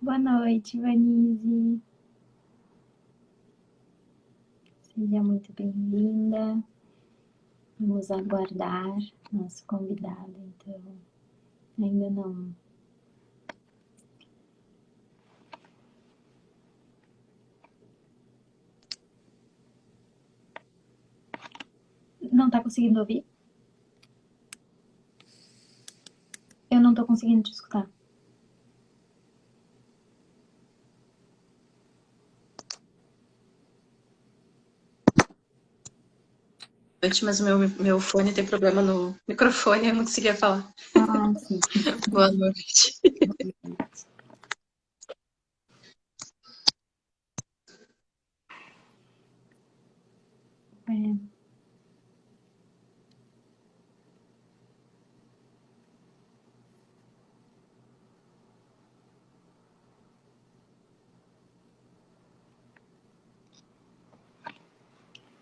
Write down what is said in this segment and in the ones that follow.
Boa noite, Vanise. Seja muito bem-vinda. Vamos aguardar nosso convidado, então. Ainda não. Não está conseguindo ouvir? Eu não estou conseguindo te escutar. Mas o meu fone tem problema no microfone, eu não conseguia falar. Ah, sim. Boa noite. É.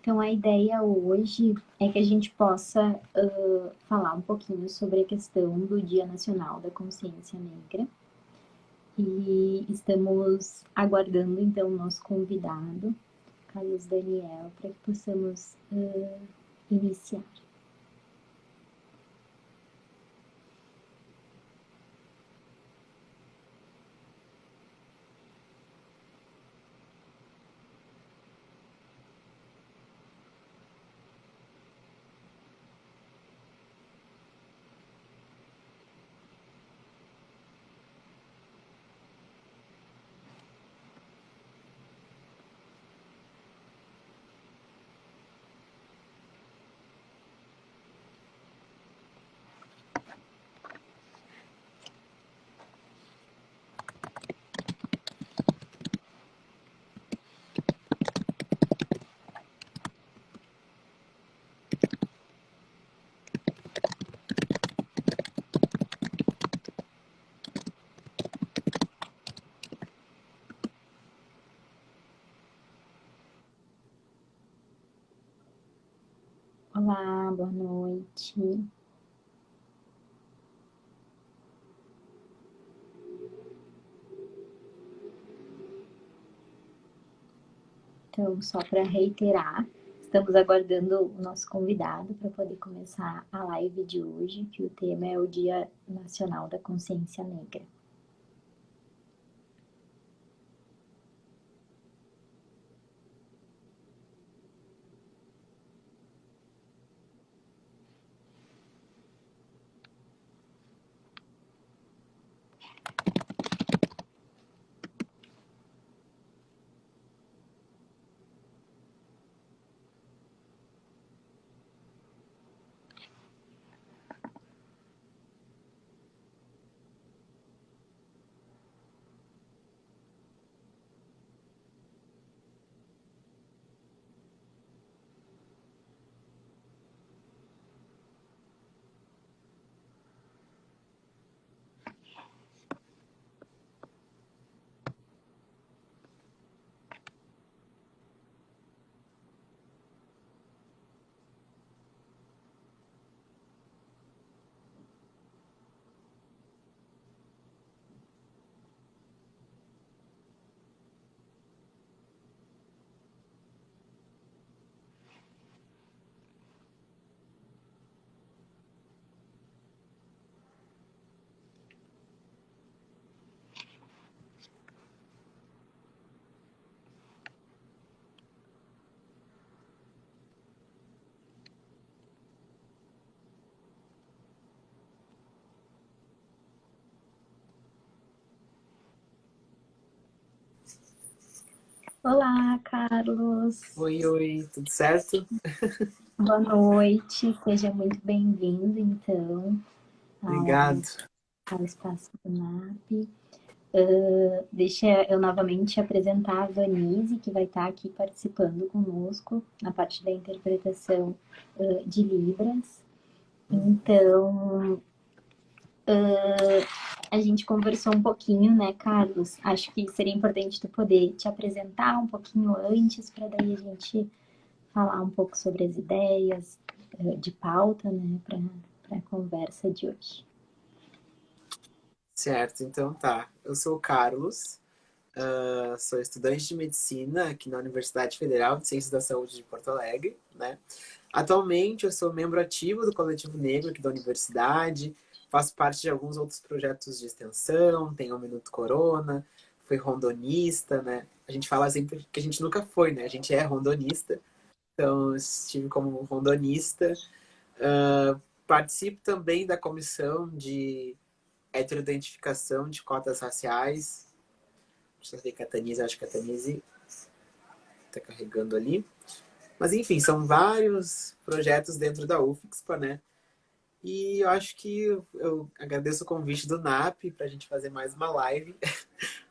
Então, a ideia hoje é que a gente possa falar um pouquinho sobre a questão do Dia Nacional da Consciência Negra. E estamos aguardando, então, o nosso convidado, Carlos Daniel, para que possamos iniciar. Olá, boa noite. Então, só para reiterar, estamos aguardando o nosso convidado para poder começar a live de hoje, que o tema é o Dia Nacional da Consciência Negra. Olá, Carlos. Oi, tudo certo? Boa noite, seja muito bem-vindo, então, Obrigado. ao Espaço do NAP. Deixa eu novamente apresentar a Vanise, que vai estar aqui participando conosco na parte da interpretação de Libras. Então, a gente conversou um pouquinho, né, Carlos? Acho que seria importante tu poder te apresentar um pouquinho antes, para daí a gente falar um pouco sobre as ideias de pauta, né, para a conversa de hoje. Certo, então tá. eu sou o Carlos, sou estudante de medicina aqui na Universidade Federal de Ciências da Saúde de Porto Alegre, né? Atualmente eu sou membro ativo do Coletivo Negro aqui da universidade, faço parte de alguns outros projetos de extensão, tenho o Minuto Corona, fui rondonista, né? A gente fala sempre que a gente nunca foi, né? A gente é rondonista, então estive como rondonista. Participo também da comissão de heteroidentificação de cotas raciais. Deixa eu ver que a Tanise, acho que a Tanise está carregando ali. Mas enfim, são vários projetos dentro da UFSPA, né? E eu acho que eu agradeço o convite do NAP para a gente fazer mais uma live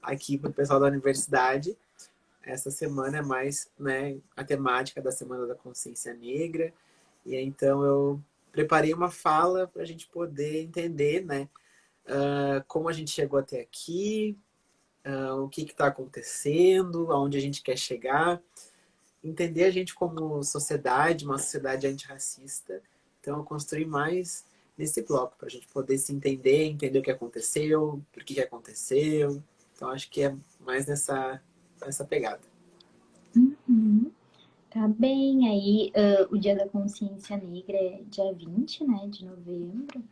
aqui para o pessoal da universidade. Essa semana é mais, né, a temática da Semana da Consciência Negra. E então eu preparei uma fala para a gente poder entender, né, como a gente chegou até aqui, o que está acontecendo, aonde a gente quer chegar, entender a gente como sociedade, uma sociedade antirracista. Então eu construí mais nesse bloco, para a gente poder se entender o que aconteceu, por que aconteceu. Então acho que é mais nessa pegada. Uhum. Tá bem, aí o Dia da Consciência Negra é dia 20, né, de novembro.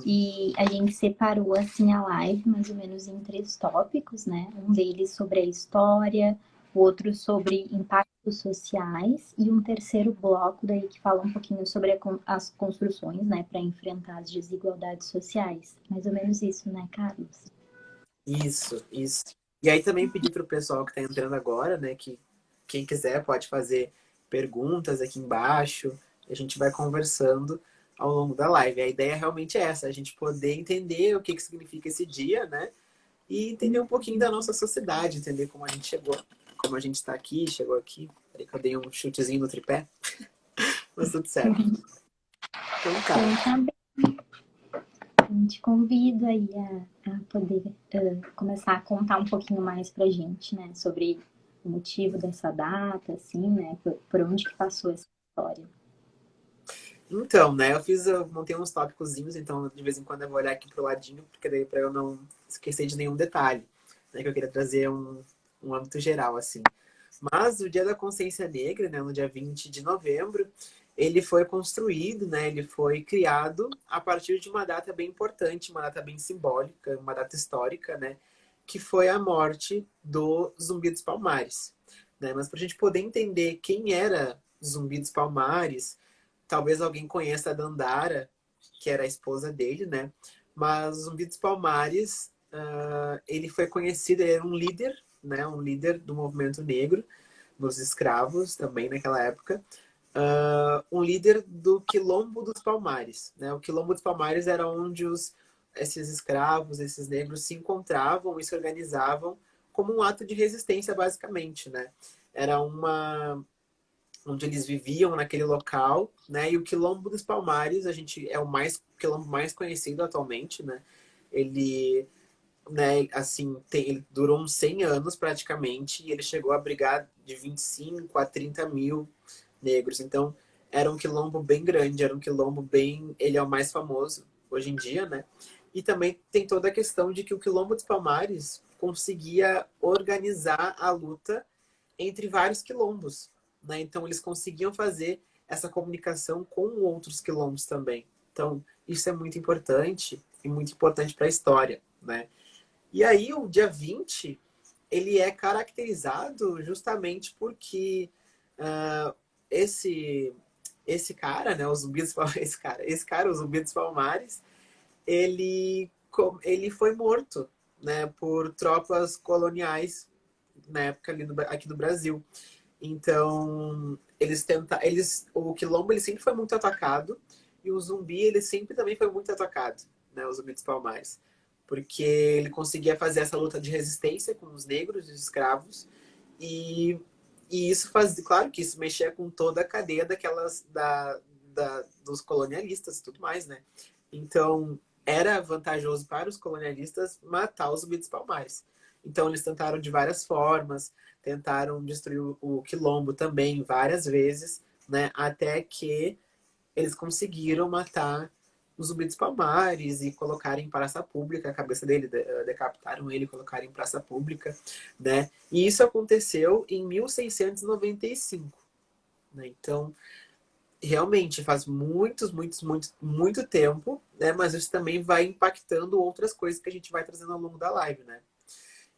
E a gente separou assim a live mais ou menos em 3 tópicos, né? Um deles sobre a história, o outro sobre impactos sociais e um terceiro bloco daí que fala um pouquinho sobre as construções, né, para enfrentar as desigualdades sociais. Mais ou menos isso, né, Carlos? Isso, isso. E aí também pedir para o pessoal que está entrando agora, né, que quem quiser pode fazer perguntas aqui embaixo. A gente vai conversando ao longo da live. A ideia realmente é essa, a gente poder entender o que significa esse dia, né? E entender um pouquinho da nossa sociedade, entender como a gente chegou, como a gente está aqui, chegou aqui. Peraí que eu dei um chutezinho no tripé. Mas tudo certo. Então, Então, tá. tá bem. Eu te convido aí a poder começar a contar um pouquinho mais pra gente, né, sobre o motivo dessa data, assim, né, por onde que passou essa história. Então, né, eu montei uns tópicozinhos, então de vez em quando eu vou olhar aqui pro ladinho, porque daí para eu não esquecer de nenhum detalhe, né, que eu queria trazer um âmbito geral, assim. Mas o Dia da Consciência Negra, né, no dia 20 de novembro, ele foi construído, né, ele foi criado a partir de uma data bem importante, uma data bem simbólica, uma data histórica, né, que foi a morte do Zumbi dos Palmares, né? Mas para a gente poder entender quem era Zumbi dos Palmares, talvez alguém conheça a Dandara, que era a esposa dele, né? Mas o Zumbi dos Palmares, ele foi conhecido, ele era um líder, né? Um líder do movimento negro, dos escravos também naquela época. Um líder do Quilombo dos Palmares, né? O Quilombo dos Palmares era onde esses escravos, esses negros se encontravam e se organizavam como um ato de resistência, basicamente, né? Era onde eles viviam naquele local, né? E o Quilombo dos Palmares, o quilombo mais conhecido atualmente, né? Ele, né, assim, ele durou uns 100 anos praticamente e ele chegou a abrigar de 25 a 30 mil negros. Então, era um quilombo bem grande, era um quilombo bem... Ele é o mais famoso hoje em dia, né? E também tem toda a questão de que o Quilombo dos Palmares conseguia organizar a luta entre vários quilombos, né? Então eles conseguiam fazer essa comunicação com outros quilombos também. Então isso é muito importante e muito importante para a história, né? E aí o dia 20 ele é caracterizado justamente porque uh, esse esse cara, né, o Zumbi dos Palmares, o Zumbi dos Palmares, ele foi morto, né, por tropas coloniais na época ali aqui no Brasil. Então, o Quilombo ele sempre foi muito atacado e o Zumbi ele sempre também foi muito atacado, né, o Zumbi dos Palmares, porque ele conseguia fazer essa luta de resistência com os negros e os escravos e, isso fazia, claro que isso mexia com toda a cadeia dos colonialistas e tudo mais, né? Então, era vantajoso para os colonialistas matar os Zumbi dos Palmares. Então, eles tentaram de várias formas, tentaram destruir o Quilombo também várias vezes, né? Até que eles conseguiram matar no Zumbi dos Palmares e colocaram em praça pública a cabeça dele, decapitaram ele e colocaram em praça pública, né? E isso aconteceu em 1695, né? Então, realmente faz muito tempo, né? Mas isso também vai impactando outras coisas que a gente vai trazendo ao longo da live, né?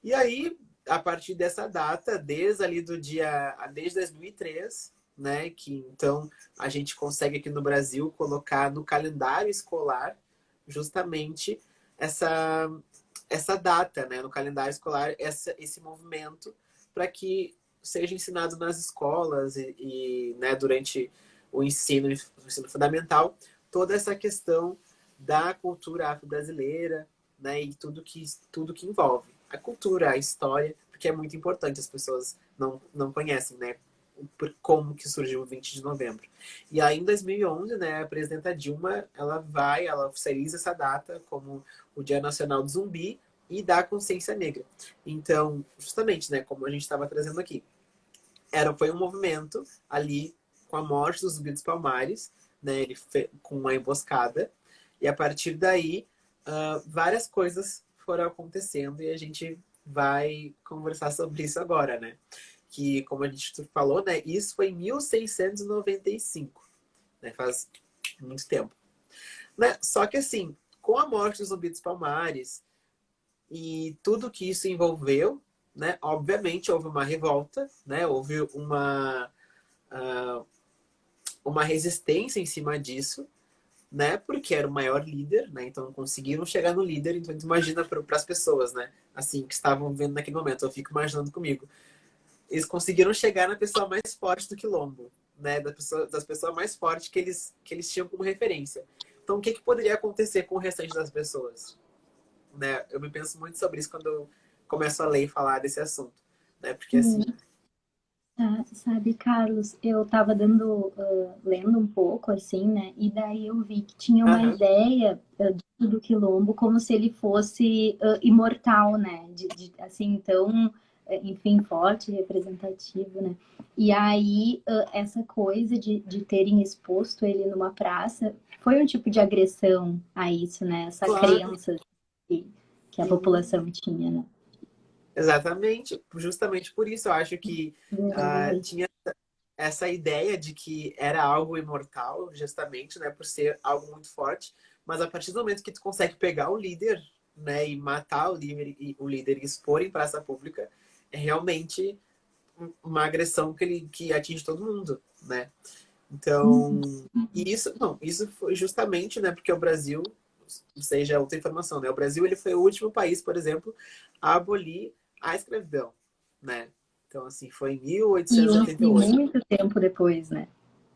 E aí, a partir dessa data, desde 2003, né, que então a gente consegue aqui no Brasil colocar no calendário escolar justamente essa essa data, né, no calendário escolar, esse movimento para que seja ensinado nas escolas né, durante o ensino fundamental, toda essa questão da cultura afro-brasileira, né, e tudo que envolve a cultura, a história, porque é muito importante, as pessoas não conhecem, né, por como que surgiu o 20 de novembro. E aí, em 2011, né, a presidenta Dilma, ela oficializa essa data como o Dia Nacional do Zumbi e da Consciência Negra. Então, justamente, né, como a gente estava trazendo aqui, foi um movimento ali com a morte do Zumbi dos Palmares, né, com uma emboscada, e a partir daí, várias coisas foram acontecendo e a gente vai conversar sobre isso agora, né? Que, como a gente falou, né, isso foi em 1695, né, faz muito tempo. Né? Só que, assim, com a morte do Zumbi dos Palmares e tudo que isso envolveu, né, obviamente houve uma revolta, né, houve uma resistência em cima disso, né, porque era o maior líder, né, então conseguiram chegar no líder, então imagina para as pessoas, né, assim, que estavam vendo naquele momento, eu fico imaginando comigo, eles conseguiram chegar na pessoa mais forte do quilombo, né, das pessoas mais fortes que eles tinham como referência. Então, o que poderia acontecer com o restante das pessoas? Né? Eu me penso muito sobre isso quando eu começo a ler e falar desse assunto, né? Porque assim... Sabe, Carlos, eu tava lendo um pouco, assim, né? E daí eu vi que tinha uma ideia do Quilombo como se ele fosse imortal, né? Assim, tão, enfim, forte, representativo, né? E aí, essa coisa de terem exposto ele numa praça foi um tipo de agressão a isso, né? Essa Claro. crença que a população tinha, né? Exatamente, justamente por isso eu acho que tinha essa ideia de que era algo imortal, justamente, né, por ser algo muito forte, mas a partir do momento que tu consegue pegar o líder, né, e matar o líder e expor em praça pública, é realmente uma agressão que atinge todo mundo, né? Então, isso foi justamente, né, porque o Brasil, seja outra informação, né, o Brasil ele foi o último país, por exemplo, a abolir a escravidão, né? Então, assim, foi em E 1888. muito tempo depois, né?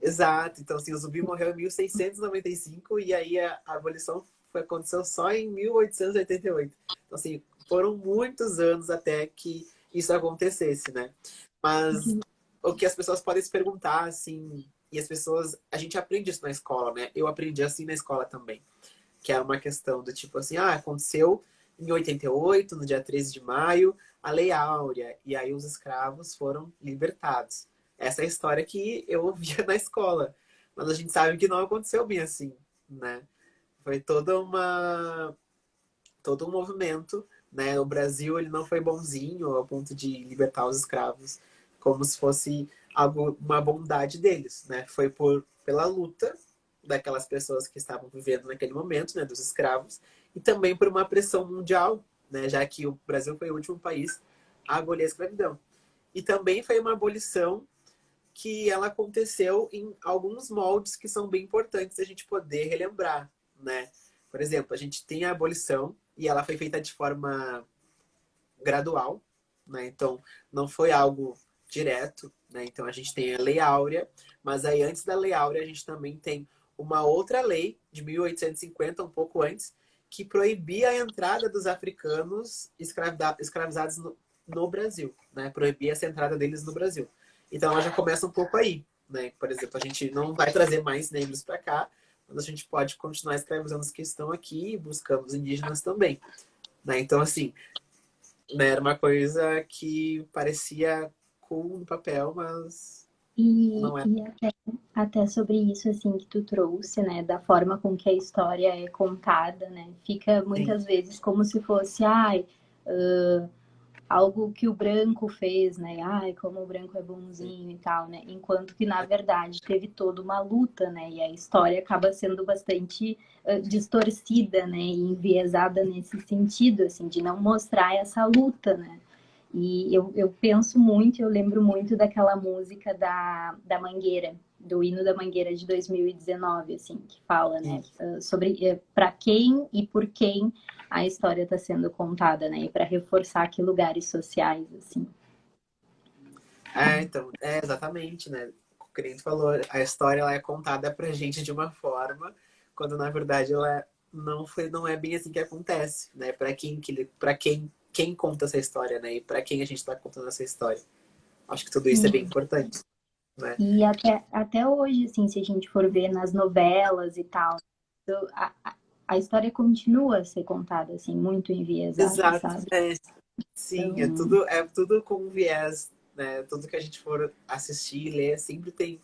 Exato. Então, assim, o Zumbi morreu em 1695 e aí a abolição aconteceu só em 1888. Então, assim, foram muitos anos até que isso acontecesse, né? Mas o que as pessoas podem se perguntar, assim, e as pessoas... A gente aprende isso na escola, né? Eu aprendi assim na escola também. Que é uma questão do tipo assim, aconteceu em 88, no dia 13 de maio, a Lei Áurea, e aí os escravos foram libertados. Essa é a história que eu ouvia na escola. Mas a gente sabe que não aconteceu bem assim, né? Foi todo um movimento, né? O Brasil ele não foi bonzinho ao ponto de libertar os escravos como se fosse uma bondade deles, né? Foi pela luta daquelas pessoas que estavam vivendo naquele momento, né, dos escravos, e também por uma pressão mundial, né, já que o Brasil foi o último país a abolir a escravidão. E também foi uma abolição que ela aconteceu em alguns moldes que são bem importantes a gente poder relembrar, né? Por exemplo, a gente tem a abolição e ela foi feita de forma gradual, né? Então, não foi algo direto, né? Então, a gente tem a Lei Áurea, mas aí antes da Lei Áurea a gente também tem uma outra lei de 1850, um pouco antes, que proibia a entrada dos africanos escravizados no Brasil, né? Proibia essa entrada deles no Brasil. Então, ela já começa um pouco aí, né? Por exemplo, a gente não vai trazer mais negros para cá, mas a gente pode continuar escravizando os que estão aqui e buscando os indígenas também, né? Então, assim, né, era uma coisa que parecia cool no papel, mas Não é E até sobre isso, assim, que tu trouxe, né, da forma com que a história é contada, né, fica assim. muitas vezes como se fosse, ai, algo que o branco fez, né, ai, como o branco é bonzinho e tal, né, enquanto que, na verdade, teve toda uma luta, né, e a história acaba sendo bastante distorcida, né, e enviesada nesse sentido, assim, de não mostrar essa luta, né. E eu penso muito, eu lembro muito daquela música da Mangueira, do hino da Mangueira de 2019, assim, que fala, né, sobre para quem e por quem a história está sendo contada, né, e para reforçar que lugares sociais, assim. Então, exatamente, né? O que nem tu falou, a história ela é contada pra gente de uma forma, quando na verdade ela não é bem assim que acontece, né? Para quem conta essa história, né? E para quem a gente está contando essa história. Acho que tudo isso é bem Sim. importante, né? E até hoje, assim, se a gente for ver nas novelas e tal, a história continua a ser contada, assim, muito enviesada, Exato. sabe? Sim, Então, é tudo com um viés, né? Tudo que a gente for assistir e ler sempre tem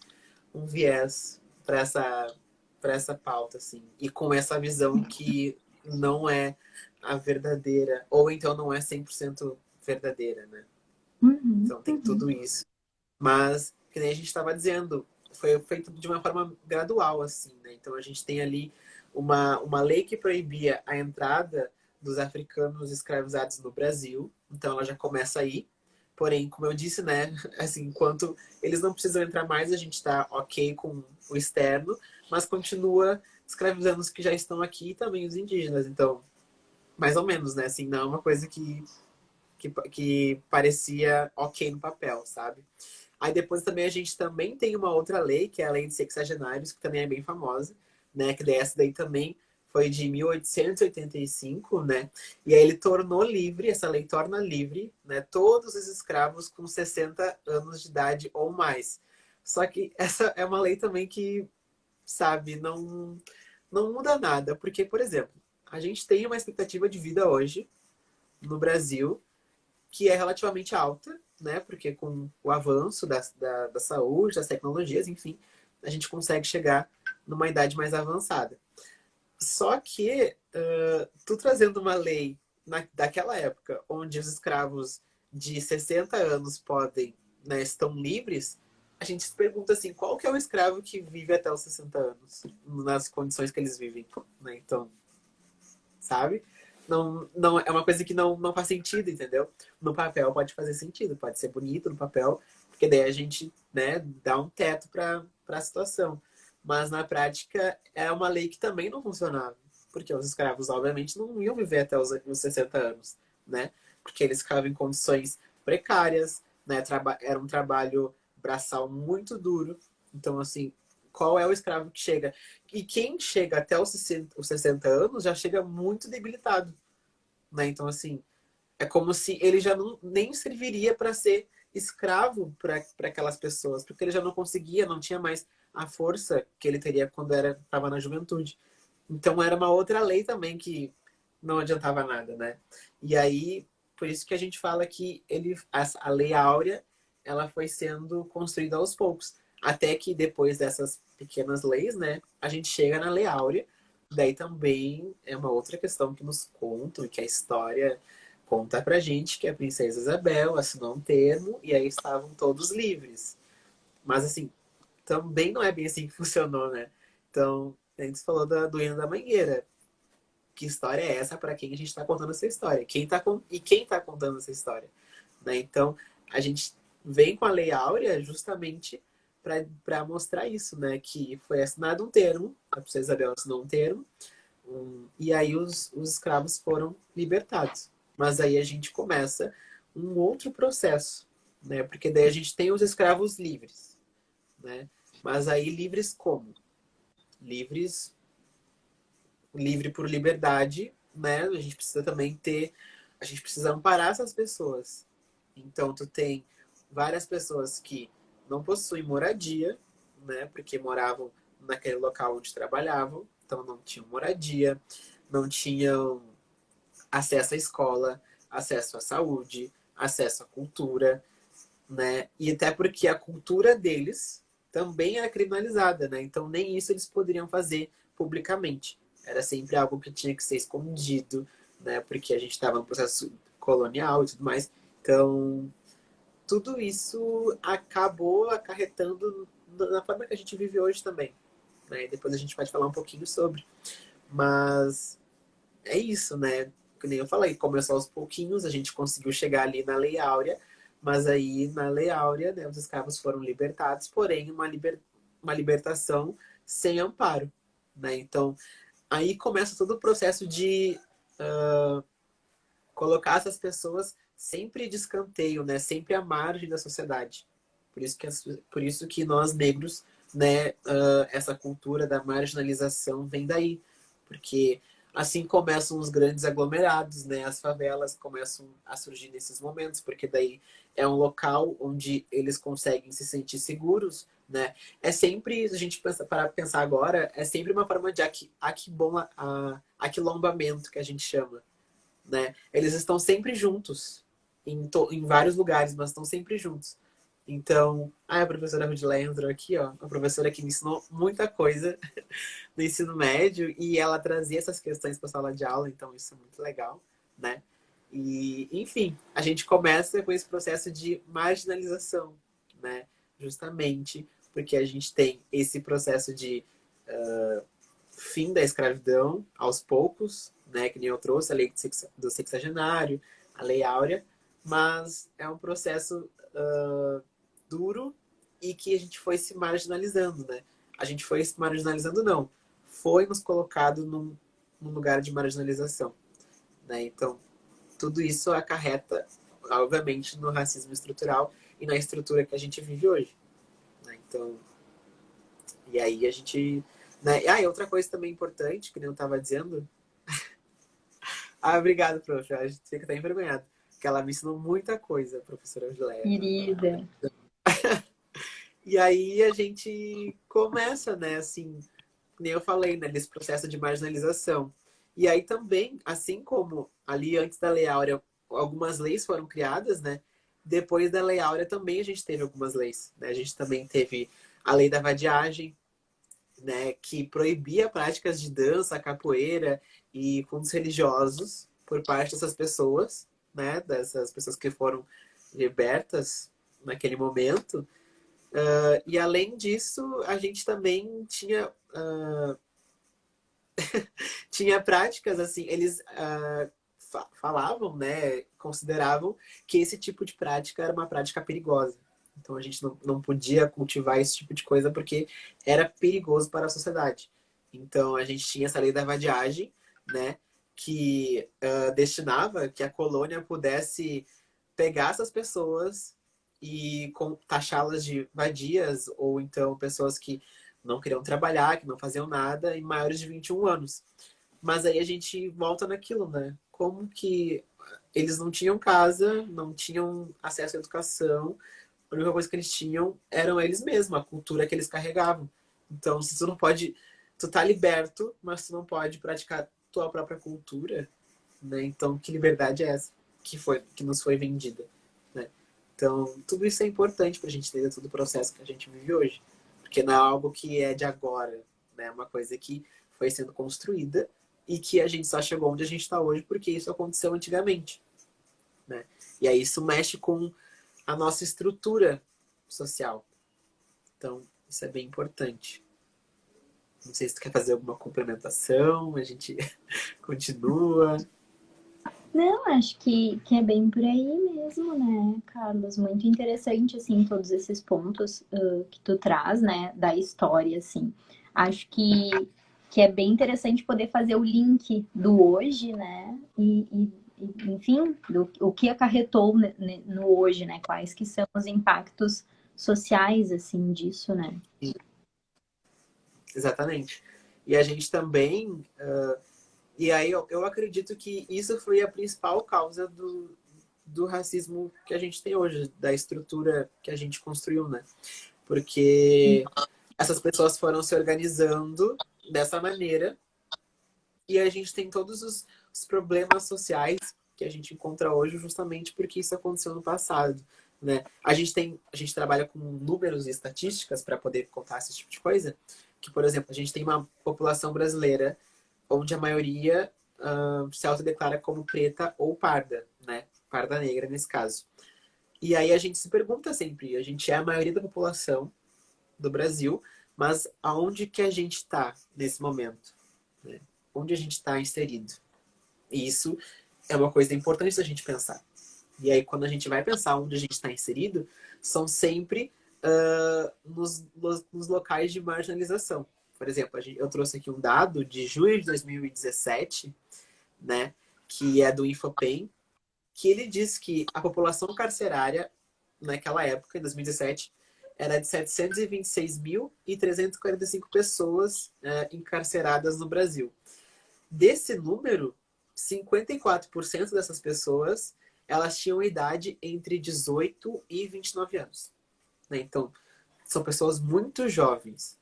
um viés para essa pauta, assim. E com essa visão que não é a verdadeira, ou então não é 100% verdadeira, né? uhum, Então tem uhum. tudo isso. Mas, que nem a gente estava dizendo, foi feito de uma forma gradual, assim, né? Então a gente tem ali uma lei que proibia a entrada dos africanos escravizados no Brasil. Então ela já começa aí. Porém, como eu disse, né? Assim, enquanto eles não precisam entrar mais, a gente está ok com o externo, mas continua escravizando os que já estão aqui e também os indígenas. Então, mais ou menos, né? Assim, não é uma coisa que parecia ok no papel, sabe? Aí depois também a gente também tem uma outra lei, que é a lei de sexagenários, que também é bem famosa, né? Que daí essa daí também foi de 1885, né? E aí ele tornou livre, essa lei torna livre, né, todos os escravos com 60 anos de idade ou mais. Só que essa é uma lei também que, sabe, não muda nada, porque, por exemplo, a gente tem uma expectativa de vida hoje no Brasil que é relativamente alta, né? Porque com o avanço da saúde, das tecnologias, enfim, a gente consegue chegar numa idade mais avançada. Só que tu trazendo uma lei daquela época, onde os escravos de 60 anos podem, né, estão livres, a gente se pergunta assim, qual que é o escravo que vive até os 60 anos, nas condições que eles vivem, né? Então, sabe? Não, é uma coisa que não faz sentido, entendeu? No papel pode fazer sentido, pode ser bonito no papel, porque daí a gente, né, dá um teto para a situação. Mas na prática é uma lei que também não funcionava, porque os escravos, obviamente, não iam viver até os 60 anos, né? Porque eles ficavam em condições precárias, né? Era um trabalho braçal muito duro. Então, assim, qual é o escravo que chega? E quem chega até os 60 anos já chega muito debilitado, né? Então, assim, é como se ele já nem serviria para ser escravo para aquelas pessoas, porque ele já não conseguia, não tinha mais a força que ele teria quando estava na juventude. Então, era uma outra lei também que não adiantava nada, né? E aí, por isso que a gente fala que a Lei Áurea, ela foi sendo construída aos poucos. Até que depois dessas pequenas leis, né, a gente chega na Lei Áurea. Daí também é uma outra questão que nos contam, e que a história conta pra gente, que a princesa Isabel assinou um termo e aí estavam todos livres. Mas assim, também não é bem assim que funcionou, né? Então, a gente falou do hino da Mangueira. Que história é essa para quem a gente está contando essa história? Quem está contando essa história? Né? Então, a gente vem com a Lei Áurea justamente para mostrar isso, né? Que foi assinado um termo, a princesa Isabel assinou um termo, e aí os escravos foram libertados. Mas aí a gente começa um outro processo, né? Porque daí a gente tem os escravos livres, né? Mas aí livres como? Livres, livre por liberdade, né? A gente precisa também a gente precisa amparar essas pessoas. Então tu tem várias pessoas que não possuem moradia, né? Porque moravam naquele local onde trabalhavam, então não tinham moradia, não tinham acesso à escola, acesso à saúde, acesso à cultura, né? E até porque a cultura deles também era criminalizada, né? Então nem isso eles poderiam fazer publicamente. Era sempre algo que tinha que ser escondido, né? Porque a gente estava no processo colonial e tudo mais. Então tudo isso acabou acarretando na forma que a gente vive hoje também, né? E depois a gente pode falar um pouquinho sobre. Mas é isso, né? Que nem eu falei, começou aos pouquinhos, a gente conseguiu chegar ali na Lei Áurea, mas aí na Lei Áurea, né, os escravos foram libertados, porém uma libertação sem amparo, né? Então, aí começa todo o processo de colocar essas pessoas sempre de escanteio, né? Sempre à margem da sociedade. Por isso que nós negros, né, essa cultura da marginalização vem daí. Porque assim começam os grandes aglomerados, né? As favelas começam a surgir nesses momentos, porque daí é um local onde eles conseguem se sentir seguros, né? É sempre, a gente pensa, para pensar agora, é sempre uma forma de aquilombamento que a gente chama, né? Eles estão sempre juntos, em vários lugares, mas estão sempre juntos. Então, a professora Rudileia entrou aqui, ó, uma professora que me ensinou muita coisa no ensino médio e ela trazia essas questões para a sala de aula, então isso é muito legal, né? E, enfim, a gente começa com esse processo de marginalização, né? Justamente porque a gente tem esse processo de fim da escravidão aos poucos, né? Que nem eu trouxe a lei do sexagenário, a lei áurea, mas é um processo duro e que a gente foi se marginalizando, né? A gente foi se marginalizando, não. Foi nos colocado num lugar de marginalização, né? Então, tudo isso acarreta, obviamente, no racismo estrutural e na estrutura que a gente vive hoje, né? Então, e aí a gente... Né? Ah, e outra coisa também importante, que nem eu estava dizendo... Ah, obrigado, prof. A gente fica até envergonhado. Porque ela me ensinou muita coisa, a professora Angeléia. Querida. E aí a gente começa, né, assim, nem eu falei, né, nesse processo de marginalização. E aí também, assim como ali antes da Lei Áurea, algumas leis foram criadas, né? Depois da Lei Áurea também a gente teve algumas leis, né? A gente também teve a Lei da Vadiagem, né, que proibia práticas de dança, capoeira e cultos religiosos por parte dessas pessoas, né, dessas pessoas que foram libertas naquele momento. E além disso, a gente também tinha práticas assim, eles falavam, né, consideravam que esse tipo de prática era uma prática perigosa. Então a gente não podia cultivar esse tipo de coisa porque era perigoso para a sociedade. Então a gente tinha essa lei da vadiagem, né, que destinava que a colônia pudesse pegar essas pessoas e taxá-las de vadias ou então pessoas que não queriam trabalhar, que não faziam nada, em maiores de 21 anos. Mas aí a gente volta naquilo, né? Como que eles não tinham casa, não tinham acesso à educação, a única coisa que eles tinham eram eles mesmos, a cultura que eles carregavam. Então, se tu não pode, tu tá liberto, mas tu não pode praticar tua própria cultura, né? Então, que liberdade é essa que nos foi vendida, né? Então, tudo isso é importante pra gente entender todo o processo que a gente vive hoje. Porque não é algo que é de agora, né? É uma coisa que foi sendo construída e que a gente só chegou onde a gente está hoje porque isso aconteceu antigamente, né? E aí isso mexe com a nossa estrutura social. Então, isso é bem importante. Não sei se tu quer fazer alguma complementação, a gente continua. Não, acho que é bem por aí mesmo, né, Carlos? Muito interessante, assim, todos esses pontos que tu traz, né, da história, assim. Acho que é bem interessante poder fazer o link do hoje, né, enfim, o que acarretou no hoje, né, quais que são os impactos sociais, assim, disso, né? Exatamente. E a gente também... E aí eu acredito que isso foi a principal causa do racismo que a gente tem hoje, da estrutura que a gente construiu, né? Porque essas pessoas foram se organizando dessa maneira e a gente tem todos os problemas sociais que a gente encontra hoje justamente porque isso aconteceu no passado, né? A gente trabalha com números e estatísticas para poder contar esse tipo de coisa, que, por exemplo, a gente tem uma população brasileira onde a maioria se autodeclara como preta ou parda, né? Parda negra, nesse caso. E aí a gente se pergunta sempre, a gente é a maioria da população do Brasil, mas aonde que a gente está nesse momento? Né? Onde a gente está inserido? E isso é uma coisa importante da gente pensar. E aí, quando a gente vai pensar onde a gente está inserido, são sempre nos locais de marginalização. Por exemplo, eu trouxe aqui um dado de junho de 2017, né, que é do Infopen, que ele diz que a população carcerária, naquela época, em 2017, era de 726.345 pessoas encarceradas no Brasil. Desse número, 54% dessas pessoas elas tinham idade entre 18 e 29 anos. Né? Então, são pessoas muito jovens.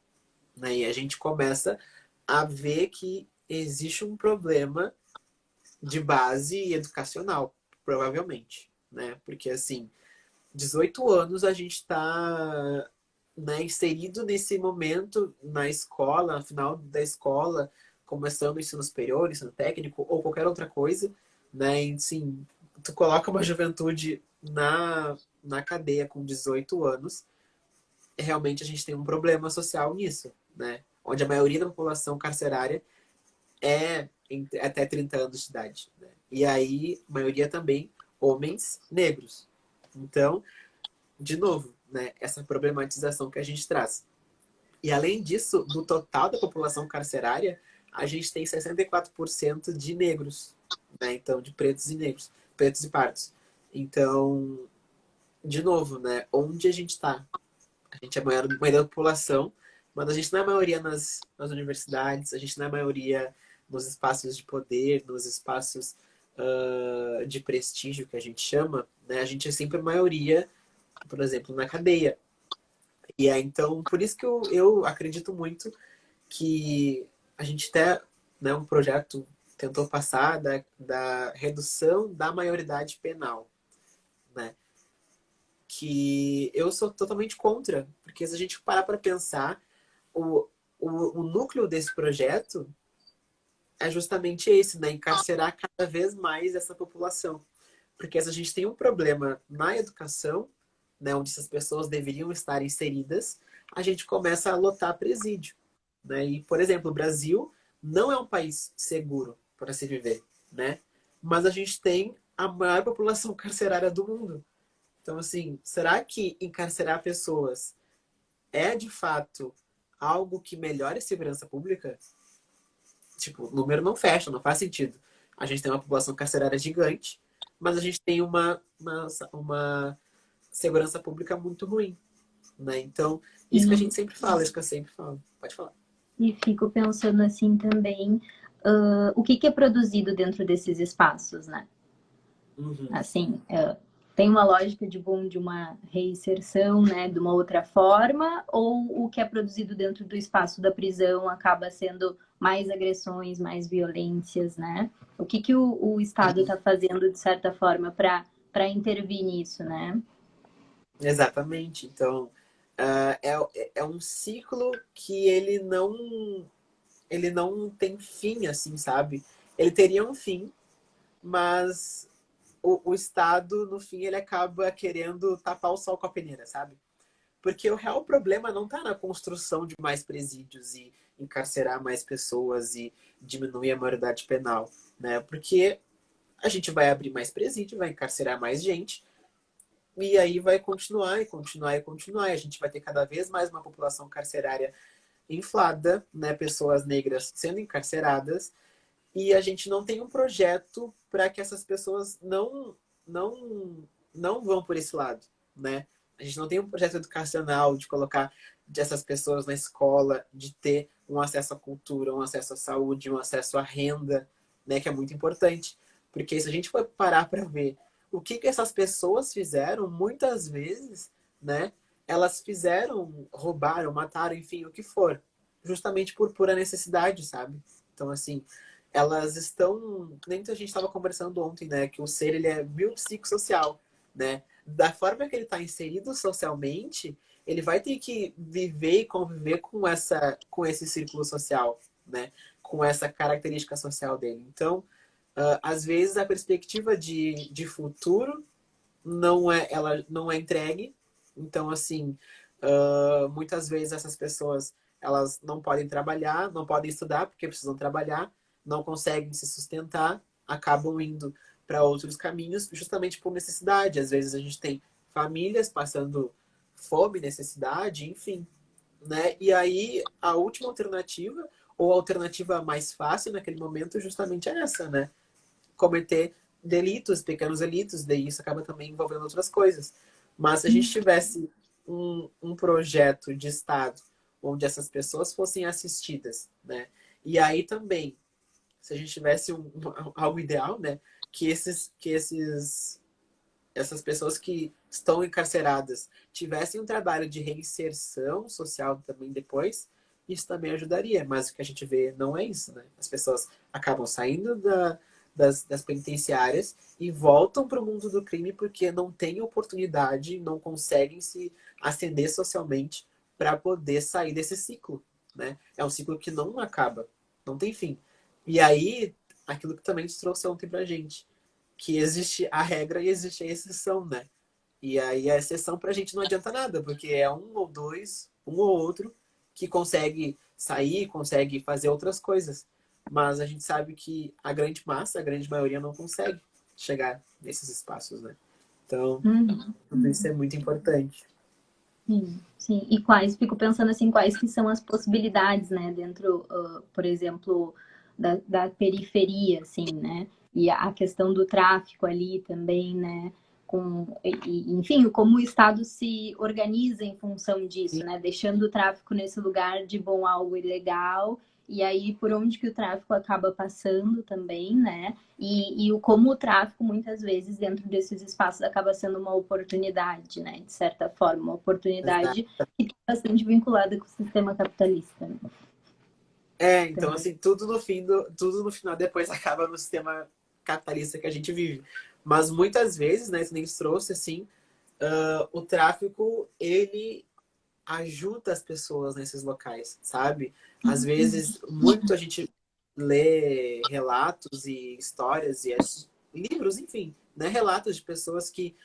Né? E a gente começa a ver que existe um problema de base educacional, provavelmente. Né? Porque, assim, 18 anos a gente está, né, inserido nesse momento na escola, no final da escola, começando o ensino superior, ensino técnico ou qualquer outra coisa, né? E, sim, tu coloca uma juventude na cadeia com 18 anos, realmente a gente tem um problema social nisso, né? Onde a maioria da população carcerária é até 30 anos de idade. Né? E aí, a maioria também homens negros. Então, de novo, né, essa problematização que a gente traz. E além disso, do total da população carcerária, a gente tem 64% de negros, né? Então, de pretos e negros, pretos e pardos. Então, de novo, né, onde a gente está? A gente é a maioria da população, mas a gente não é a maioria nas universidades, a gente não é a maioria nos espaços de poder, nos espaços de prestígio que a gente chama, né? A gente é sempre a maioria, por exemplo, na cadeia. E é então, por isso que eu acredito muito que a gente até, né, um projeto tentou passar da redução da maioridade penal, né? Que eu sou totalmente contra, porque se a gente parar para pensar, o núcleo desse projeto é justamente esse, né? Encarcerar cada vez mais essa população. Porque se a gente tem um problema na educação, né, onde essas pessoas deveriam estar inseridas, a gente começa a lotar presídio. Né? E, por exemplo, o Brasil não é um país seguro para se viver, né? Mas a gente tem a maior população carcerária do mundo. Então, assim, será que encarcerar pessoas é, de fato, algo que melhore a segurança pública? Tipo, o número não fecha, não faz sentido. A gente tem uma população carcerária gigante, mas a gente tem uma segurança pública muito ruim, né? Então, isso que a gente sempre fala, isso que eu sempre falo. Pode falar. E fico pensando assim também, o que é produzido dentro desses espaços, né? Uhum. Assim, tem uma lógica de uma reinserção, né, de uma outra forma, ou o que é produzido dentro do espaço da prisão acaba sendo mais agressões, mais violências, né? O que o Estado está fazendo, de certa forma, para intervir nisso, né? Exatamente. Então, é um ciclo que ele não tem fim, assim, sabe? Ele teria um fim, mas o Estado, no fim, ele acaba querendo tapar o sol com a peneira, sabe? Porque o real problema não está na construção de mais presídios e encarcerar mais pessoas e diminuir a maioridade penal, né? Porque a gente vai abrir mais presídio, vai encarcerar mais gente, e aí vai continuar e continuar e continuar. E a gente vai ter cada vez mais uma população carcerária inflada, né? Pessoas negras sendo encarceradas, e a gente não tem um projeto para que essas pessoas não vão por esse lado, né? A gente não tem um projeto educacional de colocar essas pessoas na escola, de ter um acesso à cultura, um acesso à saúde, um acesso à renda, né? Que é muito importante. Porque se a gente for parar para ver o que essas pessoas fizeram, muitas vezes, né? Elas fizeram, roubaram, mataram, enfim, o que for. Justamente por pura necessidade, sabe? Então, assim, elas estão... Nem que a gente estava conversando ontem, né? Que o ser, ele é biopsicossocial, né? da forma que ele está inserido socialmente, ele vai ter que viver e conviver com esse círculo social, né? Com essa característica social dele. Então, às vezes, a perspectiva de futuro ela não é entregue. Então, assim, muitas vezes essas pessoas elas não podem trabalhar, não podem estudar porque precisam trabalhar, não conseguem se sustentar, acabam indo para outros caminhos justamente por necessidade. Às vezes a gente tem famílias passando fome, necessidade, enfim, né? E aí a última alternativa ou a alternativa mais fácil naquele momento justamente é essa, né? Cometer delitos, pequenos delitos, daí isso acaba também envolvendo outras coisas. Mas se a gente tivesse um projeto de Estado onde essas pessoas fossem assistidas, né? E aí também, se a gente tivesse algo ideal, né? Essas pessoas que estão encarceradas tivessem um trabalho de reinserção social também depois, isso também ajudaria. Mas o que a gente vê não é isso, né? As pessoas acabam saindo das penitenciárias e voltam para o mundo do crime porque não têm oportunidade, não conseguem se ascender socialmente para poder sair desse ciclo, né? É um ciclo que não acaba, não tem fim. E aí, aquilo que também te trouxe ontem pra gente, que existe a regra e existe a exceção, né? E aí a exceção pra gente não adianta nada, porque é um ou dois, um ou outro, que consegue sair, consegue fazer outras coisas. Mas a gente sabe que a grande massa, a grande maioria não consegue chegar nesses espaços, né? Então, Uhum. tudo isso é muito importante. Sim, sim. E fico pensando assim, quais que são as possibilidades, né, dentro, por exemplo, da periferia, assim, né? E a questão do tráfico ali também, né? Enfim, como o Estado se organiza em função disso, né? Deixando o tráfico nesse lugar de bom algo ilegal, e aí por onde que o tráfico acaba passando também, né? Como o tráfico, muitas vezes, dentro desses espaços, acaba sendo uma oportunidade, né? De certa forma, uma oportunidade Exato. que está bastante vinculada com o sistema capitalista, né? Então, Também. assim, tudo no final depois acaba no sistema capitalista que a gente vive. Mas muitas vezes, né, isso nem trouxe, assim, o tráfico, ele ajuda as pessoas nesses locais, sabe? Às vezes, muito a gente lê relatos e histórias e livros, enfim, né? Relatos de pessoas que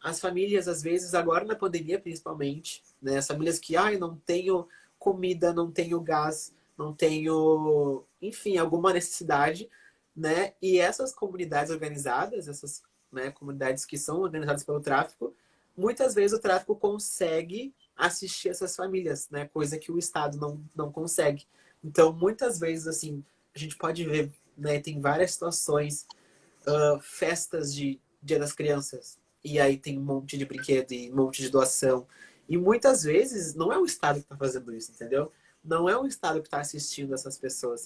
as famílias, às vezes, agora na pandemia principalmente, né? As famílias que, ai, não tenho comida, não tenho gás, não tenho, enfim, alguma necessidade, né? E essas comunidades organizadas, essas, né, comunidades que são organizadas pelo tráfico, muitas vezes o tráfico consegue assistir essas famílias, né? Coisa que o Estado não consegue. Então, muitas vezes, assim, a gente pode ver, né? Tem várias situações, festas de Dia das Crianças, e aí tem um monte de brinquedo e um monte de doação. E muitas vezes não é o Estado que está fazendo isso, entendeu? Não é o Estado que está assistindo essas pessoas.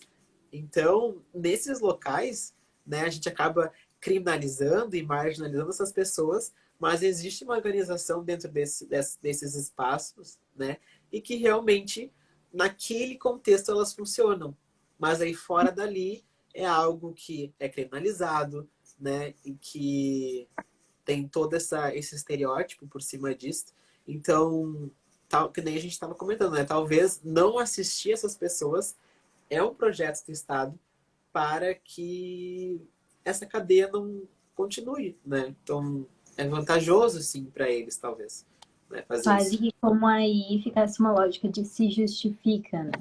Então, nesses locais, né, a gente acaba criminalizando e marginalizando essas pessoas, mas existe uma organização dentro desses espaços, né, e que realmente, naquele contexto, elas funcionam. Mas aí fora dali é algo que é criminalizado, né, e que tem todo esse estereótipo por cima disso. Então, tal, que nem a gente estava comentando, né? Talvez não assistir essas pessoas é um projeto do Estado para que essa cadeia não continue, né? Então, é vantajoso, sim, para eles, talvez, né? Fazer Quase isso. que como aí ficasse uma lógica de se justifica, né?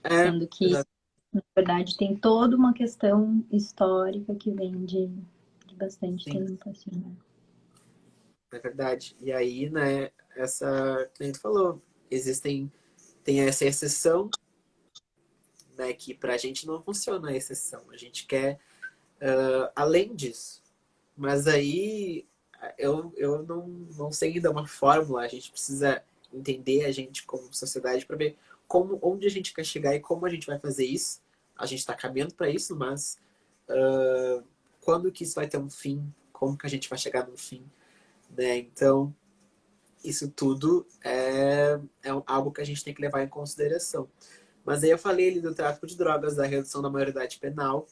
É, Sendo que, na verdade, tem toda uma questão histórica que vem de bastante sim, tempo, assim, né? é verdade. E aí, né, como a gente falou, tem essa exceção, né, que pra gente não funciona a exceção. A gente quer além disso. Mas aí eu não sei ainda uma fórmula. A gente precisa entender a gente como sociedade para ver onde a gente quer chegar e como a gente vai fazer isso. A gente está caminhando para isso, mas quando que isso vai ter um fim? Como que a gente vai chegar no fim? Né? Então, isso tudo é algo que a gente tem que levar em consideração. Mas aí eu falei ali do tráfico de drogas, da redução da maioridade penal,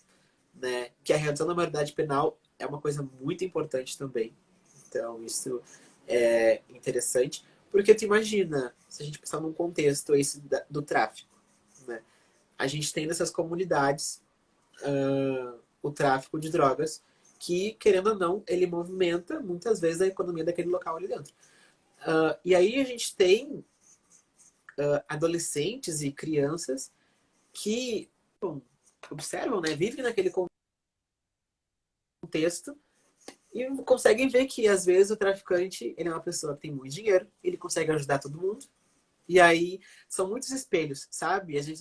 né? Que a redução da maioridade penal é uma coisa muito importante também, Então, isso é interessante. Porque tu imagina, se a gente pensar num contexto esse do tráfico, né? A gente tem nessas comunidades o tráfico de drogas que, querendo ou não, ele movimenta muitas vezes a economia daquele local ali dentro. E aí a gente tem adolescentes e crianças que observam, né, vivem naquele contexto e conseguem ver que, às vezes, o traficante ele é uma pessoa que tem muito dinheiro, ele consegue ajudar todo mundo. E aí, são muitos espelhos, sabe? Eles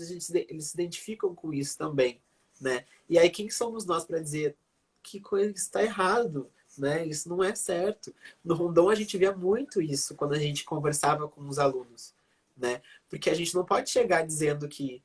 se identificam com isso também, né? E aí, quem somos nós para dizer que coisa está errado, né? Isso não é certo. No Rondon, a gente via muito isso quando a gente conversava com os alunos, né? Porque a gente não pode chegar dizendo que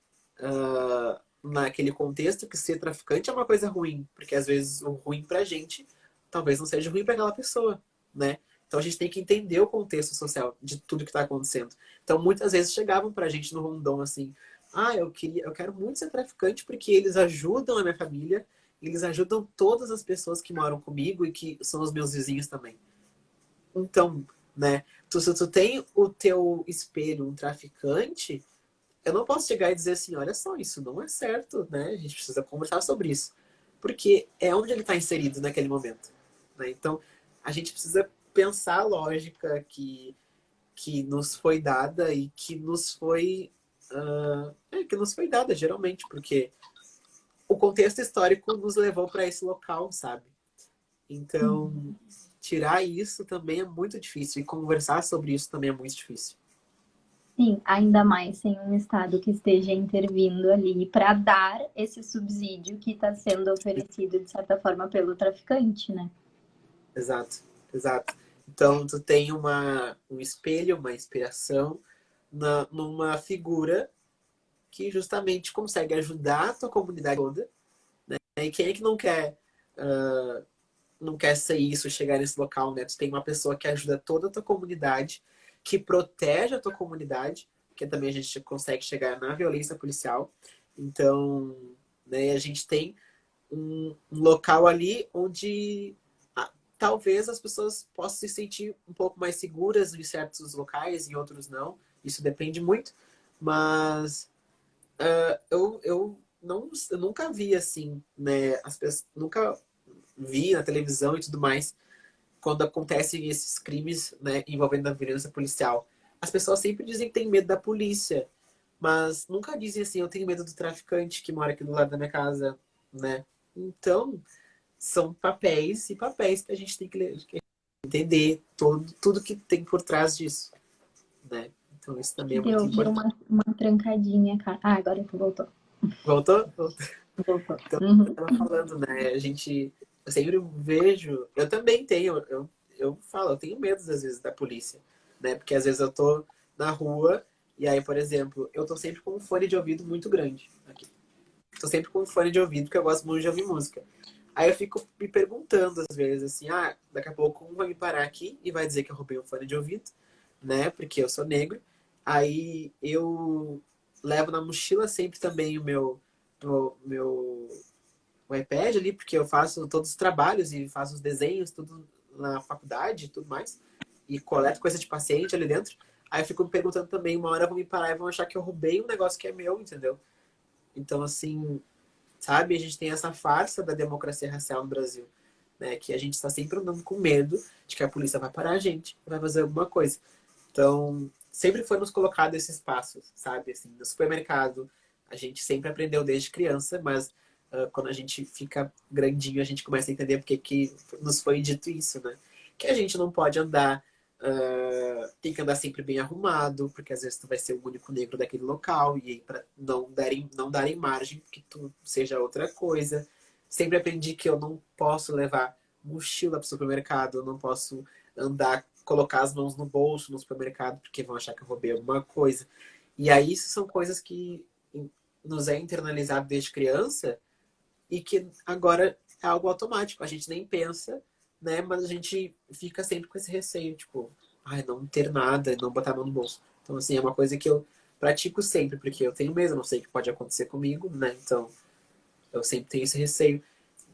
naquele contexto que ser traficante é uma coisa ruim, porque às vezes o ruim pra gente talvez não seja ruim para aquela pessoa, né? Então a gente tem que entender o contexto social de tudo que está acontecendo. Então muitas vezes chegavam pra gente no Rondon assim: "Ah, eu quero muito ser traficante porque eles ajudam a minha família, eles ajudam todas as pessoas que moram comigo e que são os meus vizinhos também". Então, né, se tu tem o teu espelho um traficante, eu não posso chegar e dizer assim: "Olha só, isso não é certo, né? A gente precisa conversar sobre isso". Porque é onde ele está inserido naquele momento, né? Então, a gente precisa pensar a lógica que nos foi dada e que nos foi dada, geralmente, porque o contexto histórico nos levou para esse local, sabe? Então, tirar isso também é muito difícil e conversar sobre isso também é muito difícil. Sim, ainda mais sem um Estado que esteja intervindo ali para dar esse subsídio que está sendo oferecido, de certa forma, pelo traficante, né? Exato, exato. Então, tu tem um espelho, uma inspiração numa figura que justamente consegue ajudar a tua comunidade toda, né? E quem é que não quer ser isso, chegar nesse local, né? Tu tem uma pessoa que ajuda toda a tua comunidade, que protege a tua comunidade, porque também a gente consegue chegar na violência policial. Então, né, a gente tem um local ali onde talvez as pessoas possam se sentir um pouco mais seguras em certos locais, em outros não. Isso depende muito. Mas eu nunca vi assim, né? As pessoas nunca vi na televisão e tudo mais, quando acontecem esses crimes, né, envolvendo a violência policial. As pessoas sempre dizem que tem medo da polícia, mas nunca dizem assim: eu tenho medo do traficante que mora aqui do lado da minha casa, né? Então, são papéis e papéis que a gente tem que entender tudo que tem por trás disso, né? Então, isso também é muito Deu importante. uma trancadinha, cara. Ah, agora tu voltou. Voltou? Voltou. Voltou. Então, eu Uhum. estava falando, né? Eu sempre vejo, eu também tenho, eu falo, eu tenho medo às vezes da polícia, né? Porque às vezes eu tô na rua e aí, por exemplo, eu tô sempre com um fone de ouvido muito grande aqui. Tô sempre com um fone de ouvido porque eu gosto muito de ouvir música. Aí eu fico me perguntando às vezes assim: daqui a pouco um vai me parar aqui e vai dizer que eu roubei um fone de ouvido, né? Porque eu sou negro. Aí eu levo na mochila sempre também o meu o iPad ali, porque eu faço todos os trabalhos e faço os desenhos, tudo na faculdade e tudo mais. E coleto coisa de paciente ali dentro. Aí eu fico me perguntando também, uma hora vão me parar e vão achar que eu roubei um negócio que é meu, entendeu? Então, assim, sabe? A gente tem essa farsa da democracia racial no Brasil, né? Que a gente está sempre andando com medo de que a polícia vai parar a gente, vai fazer alguma coisa. Então, sempre foi nos colocado esses passos, sabe? Assim, no supermercado, a gente sempre aprendeu desde criança, mas quando a gente fica grandinho, a gente começa a entender porque que nos foi dito isso, né? Que a gente não pode andar, tem que andar sempre bem arrumado, porque às vezes tu vai ser o único negro daquele local, e aí para não darem margem que tu seja outra coisa. Sempre aprendi que eu não posso levar mochila pro supermercado, eu não posso andar, colocar as mãos no bolso no supermercado, porque vão achar que eu roubei alguma coisa. E aí isso são coisas que nos é internalizado desde criança e que agora é algo automático. A gente nem pensa, né? Mas a gente fica sempre com esse receio, tipo, não ter nada, não botar a mão no bolso. Então, assim, é uma coisa que eu pratico sempre, porque eu tenho medo, eu não sei o que pode acontecer comigo, né? Então, eu sempre tenho esse receio.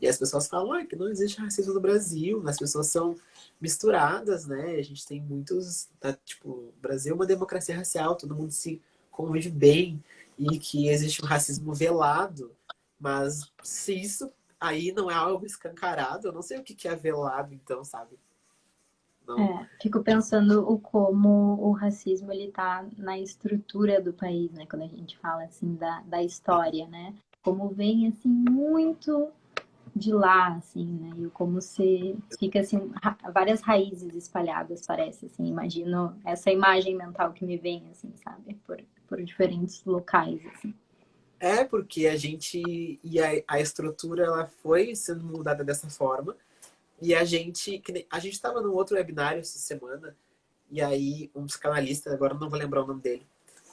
E as pessoas falam que não existe racismo no Brasil, as pessoas são misturadas, né? A gente tem muitos, tipo, o Brasil é uma democracia racial, todo mundo se convive bem e que existe um racismo velado, mas se isso aí não é algo escancarado, eu não sei o que é velado, então, sabe? Não. Fico pensando o como o racismo ele tá na estrutura do país, né? Quando a gente fala assim da história, né? Como vem assim muito de lá, assim, né? E como se fica assim várias raízes espalhadas, parece assim. Imagino essa imagem mental que me vem, assim, sabe? Por diferentes locais, assim. É porque a gente e a estrutura ela foi sendo mudada dessa forma e a gente estava num outro webinário essa semana e aí um psicanalista, agora eu não vou lembrar o nome dele,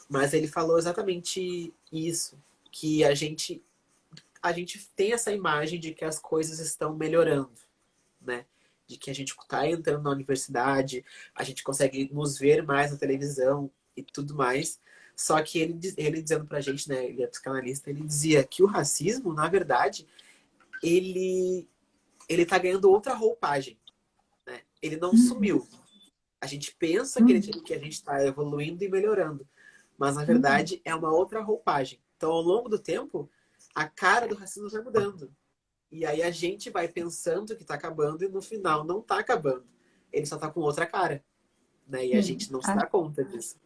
mas ele falou exatamente isso, que a gente tem essa imagem de que as coisas estão melhorando, né? De que a gente está entrando na universidade, a gente consegue nos ver mais na televisão e tudo mais. Só que ele dizendo pra gente, né? Ele é psicanalista, ele dizia que o racismo, na verdade, ele, ele tá ganhando outra roupagem, né? Ele não sumiu. A gente pensa que a gente está evoluindo e melhorando, mas na verdade é uma outra roupagem. Então, ao longo do tempo, a cara do racismo vai mudando. E aí a gente vai pensando que tá acabando e no final não tá acabando. Ele só tá com outra cara, né? E a Sim. gente não se dá conta disso.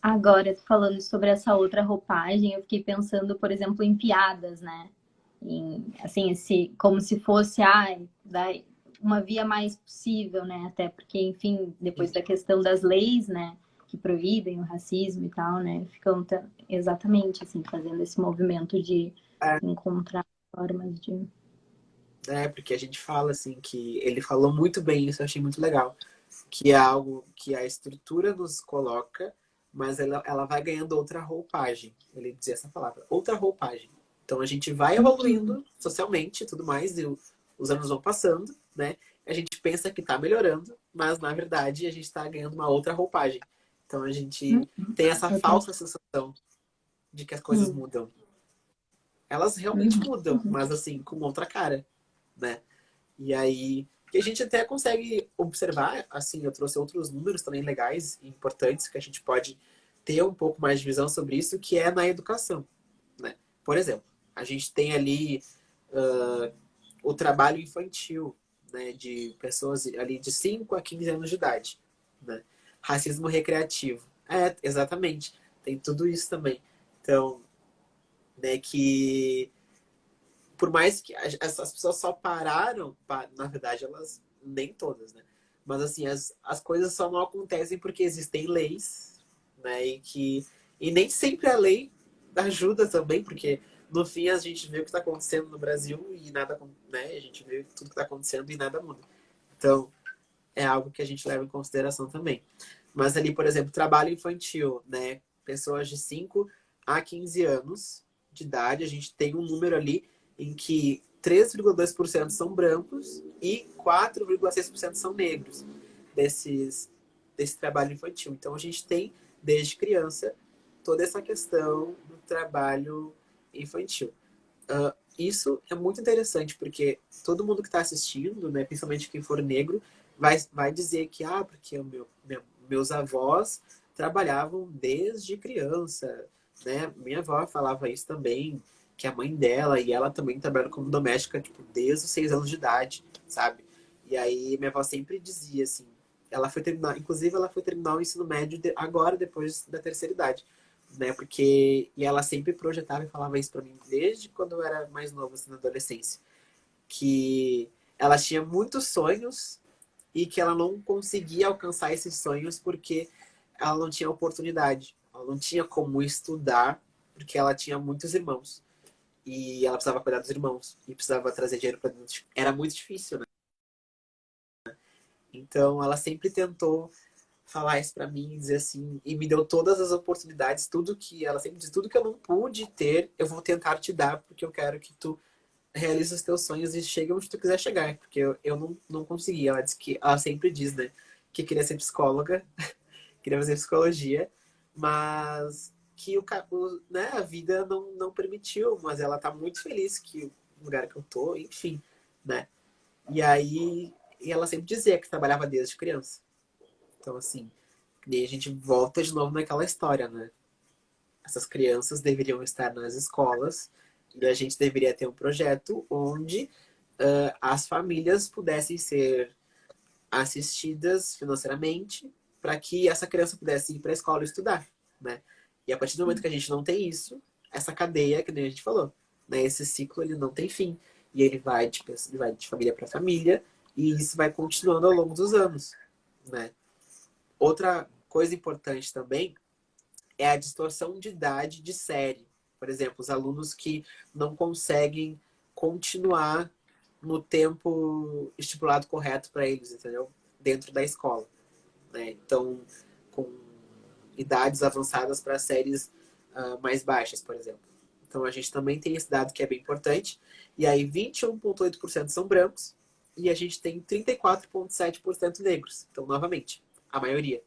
Agora, falando sobre essa outra roupagem, eu fiquei pensando, por exemplo, em piadas, né? Assim, como se fosse uma via mais possível, né? Até porque, enfim, depois da questão das leis, né? Que proíbem o racismo e tal, né? Ficam exatamente assim, fazendo esse movimento de É, encontrar formas de. porque a gente fala assim que ele falou muito bem isso, eu achei muito legal. Que é algo que a estrutura nos coloca, mas ela vai ganhando outra roupagem. Ele dizia essa palavra, outra roupagem. Então a gente vai evoluindo socialmente e tudo mais, e os anos vão passando, né? A gente pensa que está melhorando, mas na verdade a gente está ganhando uma outra roupagem. Então a gente tem essa falsa sensação de que as coisas Sim. mudam. Elas realmente mudam, mas assim, com outra cara, né? E aí, que a gente até consegue observar, assim, eu trouxe outros números também legais e importantes que a gente pode ter um pouco mais de visão sobre isso, que é na educação, né? Por exemplo, a gente tem ali o trabalho infantil, né, de pessoas ali de 5 a 15 anos de idade, né? Racismo recreativo. Exatamente. Tem tudo isso também. Então, né, que por mais que essas pessoas só pararam, na verdade, elas nem todas, né? Mas assim, as coisas só não acontecem porque existem leis, né? E nem sempre a lei ajuda também, porque no fim a gente vê o que está acontecendo no Brasil e nada, né? A gente vê tudo que está acontecendo e nada muda. Então, é algo que a gente leva em consideração também. Mas ali, por exemplo, trabalho infantil, né? Pessoas de 5 a 15 anos de idade, a gente tem um número ali em que 3,2% são brancos e 4,6% são negros desse trabalho infantil. Então a gente tem, desde criança, toda essa questão do trabalho infantil. Isso é muito interessante, porque todo mundo que está assistindo, né, principalmente quem for negro, vai dizer que, porque meus avós trabalhavam desde criança, né? Minha avó falava isso também, que a mãe dela e ela também trabalham como doméstica, tipo, desde os 6 anos de idade, sabe? E aí minha avó sempre dizia assim, inclusive ela foi terminar o ensino médio agora, depois da terceira idade, né? E ela sempre projetava e falava isso pra mim desde quando eu era mais novo, assim, na adolescência, que ela tinha muitos sonhos e que ela não conseguia alcançar esses sonhos porque ela não tinha oportunidade, ela não tinha como estudar porque ela tinha muitos irmãos e ela precisava cuidar dos irmãos e precisava trazer dinheiro para dentro. Era muito difícil, né? Então ela sempre tentou falar isso pra mim, dizer assim, e me deu todas as oportunidades, tudo que ela sempre diz, tudo que eu não pude ter, eu vou tentar te dar, porque eu quero que tu realize os teus sonhos e chegue onde tu quiser chegar, porque eu não consegui. Ela sempre diz, né, que queria ser psicóloga, queria fazer psicologia, mas que né, a vida não permitiu, mas ela tá muito feliz que lugar que eu tô, enfim, né? E aí, e ela sempre dizia que trabalhava desde criança. Então, assim, e aí a gente volta de novo naquela história, né? Essas crianças deveriam estar nas escolas e a gente deveria ter um projeto onde as famílias pudessem ser assistidas financeiramente para que essa criança pudesse ir para a escola estudar, né? E a partir do momento que a gente não tem isso, essa cadeia, que nem a gente falou, né? Esse ciclo ele não tem fim e ele vai de família para família e isso vai continuando ao longo dos anos, né? Outra coisa importante também é a distorção de idade de série. Por exemplo, os alunos que não conseguem continuar no tempo estipulado correto para eles, entendeu? Dentro da escola, né? Então, com idades avançadas para séries mais baixas, por exemplo. Então, a gente também tem esse dado que é bem importante. E aí, 21,8% são brancos e a gente tem 34,7% negros. Então, novamente, a maioria,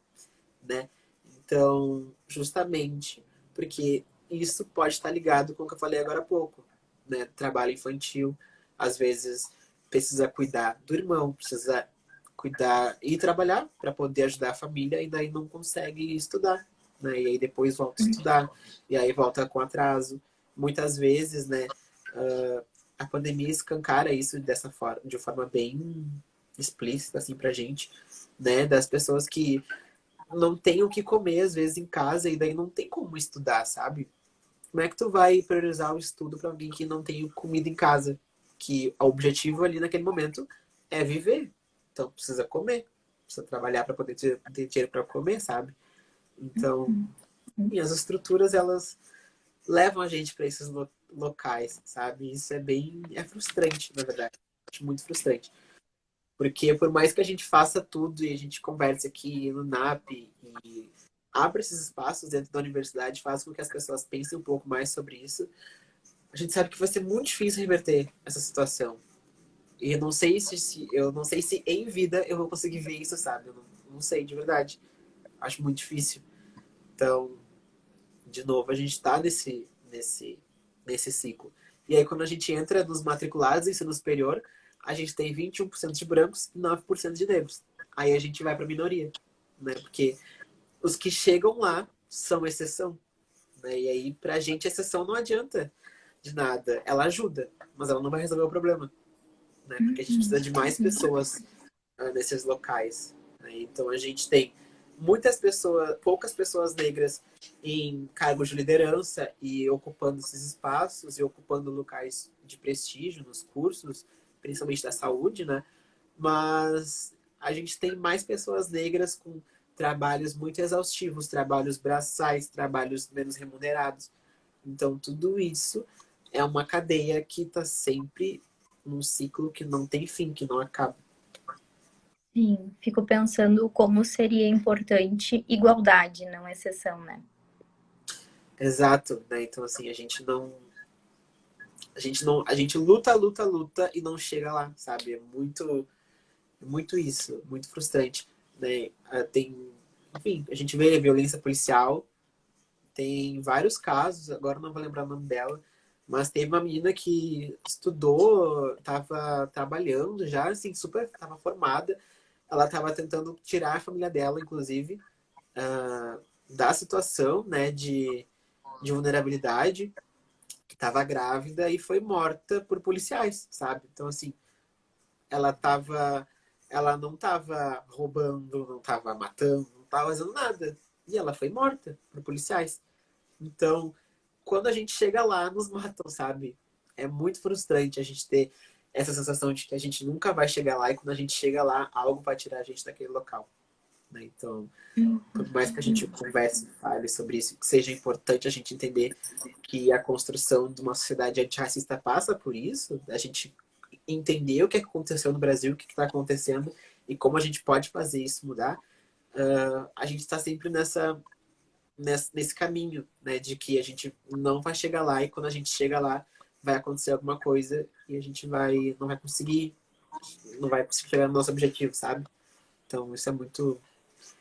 né? Então, justamente porque isso pode estar ligado com o que eu falei agora há pouco, né? Trabalho infantil, às vezes precisa cuidar do irmão, precisa cuidar e trabalhar para poder ajudar a família e daí não consegue estudar, né? E aí depois volta a estudar e aí volta com atraso. Muitas vezes, né? A pandemia escancara isso dessa forma, de forma bem explícita assim pra gente, né? Das pessoas que não tem o que comer, às vezes, em casa, e daí não tem como estudar, sabe? Como é que tu vai priorizar o estudo para alguém que não tem comida em casa? Que o objetivo ali naquele momento é viver. Então precisa comer, precisa trabalhar para poder ter dinheiro para comer, sabe? Então, e as estruturas elas levam a gente para esses locais, sabe? Isso é frustrante, na verdade. Acho muito frustrante. Porque por mais que a gente faça tudo e a gente converse aqui no NAP e abra esses espaços dentro da universidade, faça com que as pessoas pensem um pouco mais sobre isso, a gente sabe que vai ser muito difícil reverter essa situação. E eu não sei se em vida eu vou conseguir ver isso, sabe? Eu não sei, de verdade. Acho muito difícil. Então, de novo, a gente está nesse ciclo. E aí, quando a gente entra nos matriculados em ensino superior, a gente tem 21% de brancos e 9% de negros. Aí a gente vai para a minoria, né? Porque os que chegam lá são exceção, né? E aí, para a gente, exceção não adianta de nada. Ela ajuda, mas ela não vai resolver o problema, né? Porque a gente precisa de mais pessoas nesses locais, né? Então, a gente tem poucas pessoas negras em cargos de liderança e ocupando esses espaços e ocupando locais de prestígio nos cursos, principalmente da saúde, né? Mas a gente tem mais pessoas negras com trabalhos muito exaustivos, trabalhos braçais, trabalhos menos remunerados. Então, tudo isso é uma cadeia que está sempre num ciclo que não tem fim, que não acaba. Sim, fico pensando como seria importante igualdade, não exceção, né? Exato, né? Então, assim, a gente luta, luta, luta e não chega lá, sabe? Muito isso, muito frustrante, né? Enfim, a gente vê violência policial, tem vários casos, agora não vou lembrar o nome dela, mas teve uma menina que estudou, estava trabalhando já, assim, super, estava formada, ela estava tentando tirar a família dela, inclusive, da situação, né, de vulnerabilidade, que estava grávida e foi morta por policiais, sabe? Então, assim, ela tava, ela não estava roubando, não estava matando, não estava fazendo nada. E ela foi morta por policiais. Então, quando a gente chega lá, nos matam, sabe? É muito frustrante a gente ter essa sensação de que a gente nunca vai chegar lá e quando a gente chega lá, algo vai tirar a gente daquele local. Né? Então, por mais que a gente converse e fale sobre isso, que seja importante a gente entender que a construção de uma sociedade antirracista passa por isso, a gente entender o que aconteceu no Brasil, o que está acontecendo e como a gente pode fazer isso mudar, a gente está sempre nesse caminho, né, de que a gente não vai chegar lá e quando a gente chega lá vai acontecer alguma coisa e a gente não vai conseguir chegar no nosso objetivo, sabe? Então isso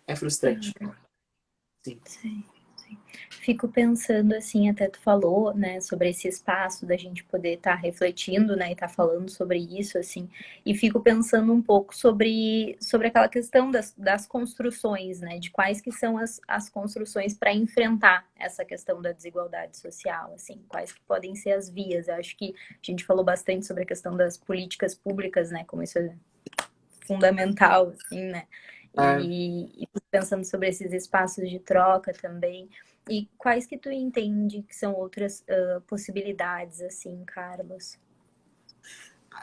é frustrante. Sim. Sim. Fico pensando assim, até tu falou, né, sobre esse espaço da gente poder estar refletindo, né, e estar falando sobre isso, assim, e fico pensando um pouco sobre aquela questão das construções, né, de quais que são as construções para enfrentar essa questão da desigualdade social, assim, quais que podem ser as vias. Eu acho que a gente falou bastante sobre a questão das políticas públicas, né, como isso é fundamental, assim, né, É, e pensando sobre esses espaços de troca também. E quais que tu entende que são outras possibilidades, assim, Carlos?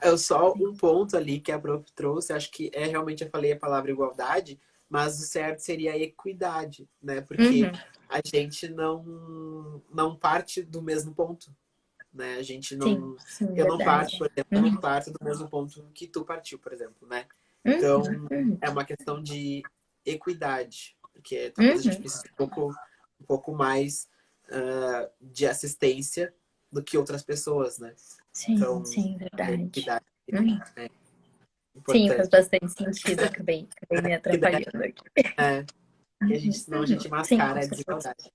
eu só um ponto ali que a prof trouxe, acho que é realmente, eu falei a palavra igualdade, mas o certo seria equidade, né? Porque Uhum. a gente não parte do mesmo ponto, né? A gente Sim, não... sim, Eu não parto, verdade. por exemplo, eu não Uhum. parto do mesmo ponto que tu partiu, por exemplo, né? Então, Uhum. Uhum. é uma questão de equidade, porque talvez a gente Uhum. precise um pouco mais de assistência do que outras pessoas, né? Sim, Então, sim, a verdade. equidade Uhum. é Sim, faz importante. bastante sentido. Acabei me Que daí, atrapalhando aqui. é, que a gente, Uhum. senão a Uhum. gente Sim, com mascara a certeza. desigualdade.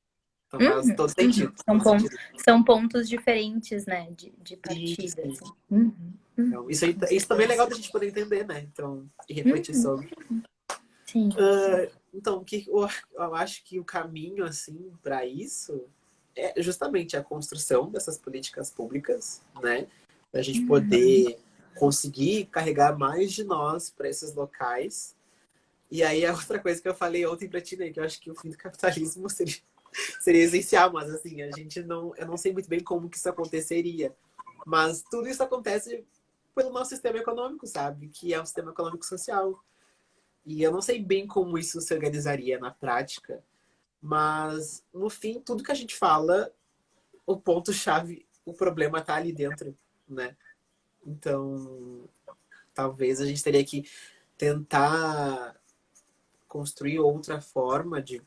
Então faz Uhum. todo Uhum. sentido, todo sentido. São pontos diferentes, né, de Sim, partida, sim. assim. Uhum. Uhum. Então, Com isso também é legal certeza. da gente poder entender, né? Então, e refletir Uhum. sobre. Sim. Então, eu acho que o caminho, assim, para isso é justamente a construção dessas políticas públicas, né? Para a gente Uhum. poder conseguir carregar mais de nós para esses locais. E aí, a outra coisa que eu falei ontem para ti, né? Que eu acho que o fim do capitalismo seria essencial, mas assim, eu não sei muito bem como que isso aconteceria. Mas tudo isso acontece pelo nosso sistema econômico, sabe? Que é um sistema econômico social. E eu não sei bem como isso se organizaria na prática, mas no fim, tudo que a gente fala, o ponto-chave, o problema tá ali dentro, né? Então, talvez a gente teria que tentar construir outra forma de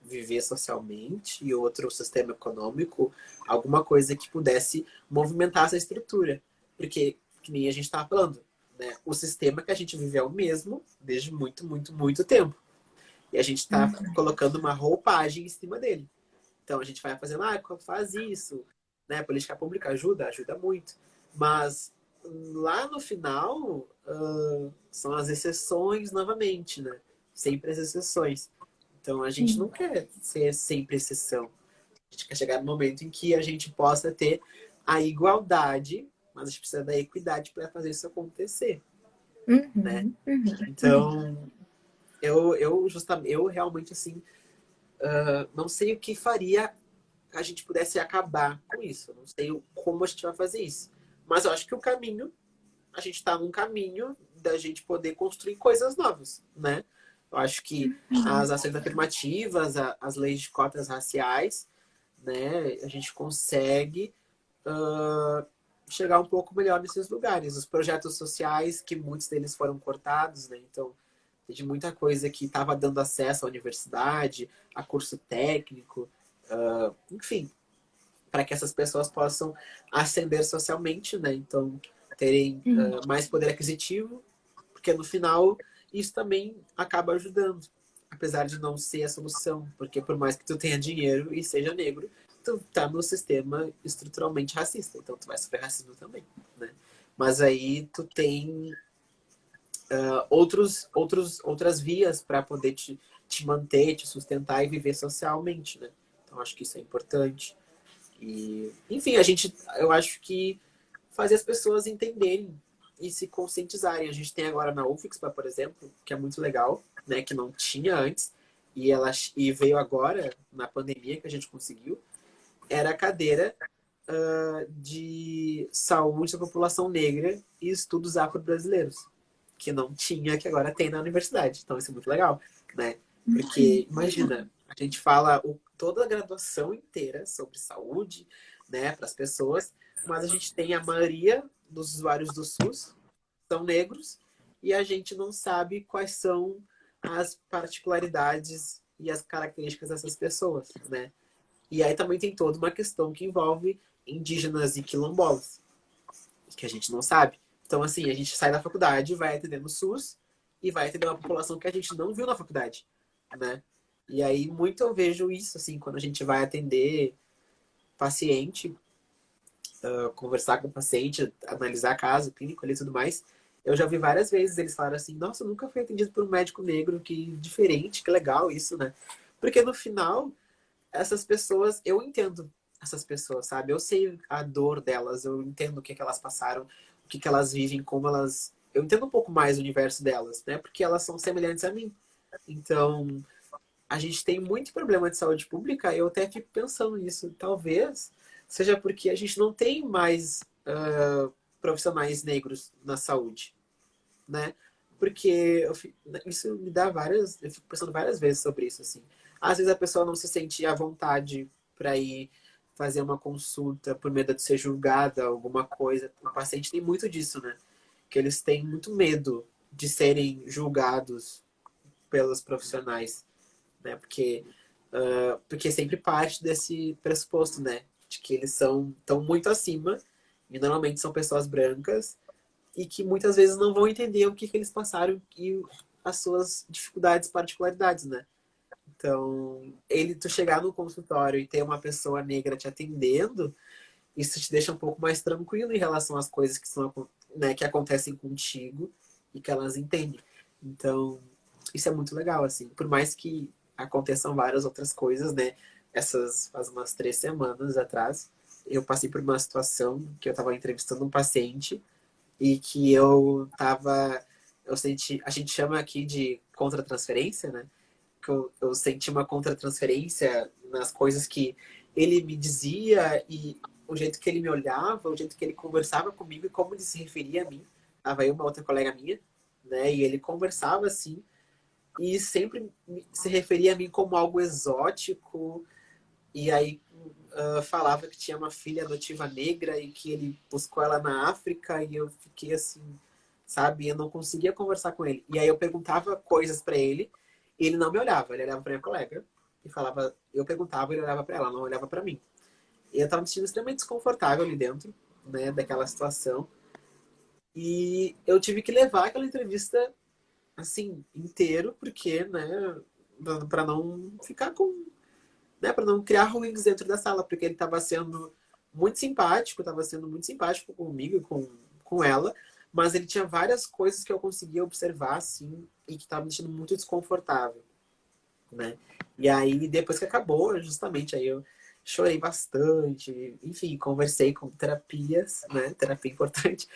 viver socialmente e outro sistema econômico, alguma coisa que pudesse movimentar essa estrutura. Porque, que nem a gente estava falando, né? O sistema que a gente vive é o mesmo desde muito, muito, muito tempo. E a gente está colocando uma roupagem em cima dele. Então a gente vai fazendo, faz isso, né? A política pública ajuda, ajuda muito. Mas lá no final, são as exceções novamente, né? Sempre as exceções. Então a gente Sim. não quer ser sempre exceção. A gente quer chegar no momento em que a gente possa ter a igualdade, mas a gente precisa da equidade para fazer isso acontecer, né? Uhum. Uhum. Uhum. Então, justamente, eu realmente assim, não sei o que faria a gente pudesse acabar com isso. Não sei como a gente vai fazer isso. Mas eu acho que a gente está num caminho da gente poder construir coisas novas, né? Eu acho que as ações afirmativas, as leis de cotas raciais, né? A gente consegue chegar um pouco melhor nesses lugares. Os projetos sociais, que muitos deles foram cortados, né? Então, de muita coisa que estava dando acesso à universidade, a curso técnico, enfim, para que essas pessoas possam ascender socialmente, né? Então, terem Sim. mais poder aquisitivo, porque no final isso também acaba ajudando, apesar de não ser a solução, porque por mais que tu tenha dinheiro e seja negro, tu tá no sistema estruturalmente racista, então tu vai sofrer racismo também, né? Mas aí tu tem outras vias para poder te manter, te sustentar e viver socialmente, né? Então acho que isso é importante. E, enfim, eu acho que fazer as pessoas entenderem e se conscientizarem. A gente tem agora na UFIXPA, por exemplo, que é muito legal, né, que não tinha antes, e veio agora, na pandemia, que a gente conseguiu, era a cadeira de saúde da população negra e estudos afro-brasileiros, que não tinha, que agora tem na universidade. Então isso é muito legal, né? Porque, imagina, a gente fala toda a graduação inteira sobre saúde, né, para as pessoas, mas a gente tem a maioria dos usuários do SUS são negros e a gente não sabe quais são as particularidades e as características dessas pessoas, né? E aí também tem toda uma questão que envolve indígenas e quilombolas, que a gente não sabe. Então, assim, a gente sai da faculdade, vai atender no SUS e vai atender uma população que a gente não viu na faculdade, né? E aí, muito eu vejo isso, assim, quando a gente vai atender paciente, conversar com o paciente, analisar caso clínico ali e tudo mais. Eu já vi várias vezes eles falaram assim, nossa, eu nunca fui atendido por um médico negro, que diferente, que legal isso, né? Porque no final, essas pessoas, eu entendo essas pessoas, sabe? Eu sei a dor delas, eu entendo o que que elas passaram, o que que elas vivem, como elas... Eu entendo um pouco mais o universo delas, né? Porque elas são semelhantes a mim. Então, a gente tem muito problema de saúde pública, eu até fico pensando nisso. Talvez seja porque a gente não tem mais profissionais negros na saúde, né? Porque isso me dá várias... Eu fico pensando várias vezes sobre isso, assim. Às vezes a pessoa não se sente à vontade para ir fazer uma consulta por medo de ser julgada, alguma coisa. O paciente tem muito disso, né? Que eles têm muito medo de serem julgados pelos profissionais, né? Porque sempre parte desse pressuposto, né? De que eles estão muito acima, e normalmente são pessoas brancas, e que muitas vezes não vão entender o que, que eles passaram e as suas dificuldades, particularidades, né? Então, tu chegar no consultório e ter uma pessoa negra te atendendo, isso te deixa um pouco mais tranquilo em relação às coisas que são, né, que acontecem contigo e que elas entendem. Então, isso é muito legal, assim. Por mais que aconteçam várias outras coisas, né? Faz umas 3 semanas atrás, eu passei por uma situação que eu estava entrevistando um paciente e que eu senti, a gente chama aqui de contratransferência, né? Que eu senti uma contratransferência nas coisas que ele me dizia e o jeito que ele me olhava, o jeito que ele conversava comigo e como ele se referia a mim. Tava eu uma outra colega minha, né? E ele conversava assim e sempre se referia a mim como algo exótico. E aí falava que tinha uma filha adotiva negra e que ele buscou ela na África e eu fiquei assim, sabe? Eu não conseguia conversar com ele. E aí eu perguntava coisas para ele e ele não me olhava. Ele olhava para minha colega e falava... Eu perguntava e ele olhava para ela, não olhava para mim. E eu tava me sentindo extremamente desconfortável ali dentro, né? Daquela situação. E eu tive que levar aquela entrevista, assim, inteiro, porque, né? Para não ficar com... Né, para não criar ruídos dentro da sala, porque ele estava sendo muito simpático comigo e com ela, mas ele tinha várias coisas que eu conseguia observar, assim, e que estava me deixando muito desconfortável, né? E aí, depois que acabou, justamente, aí eu chorei bastante, enfim, conversei com terapias, né? Terapia importante,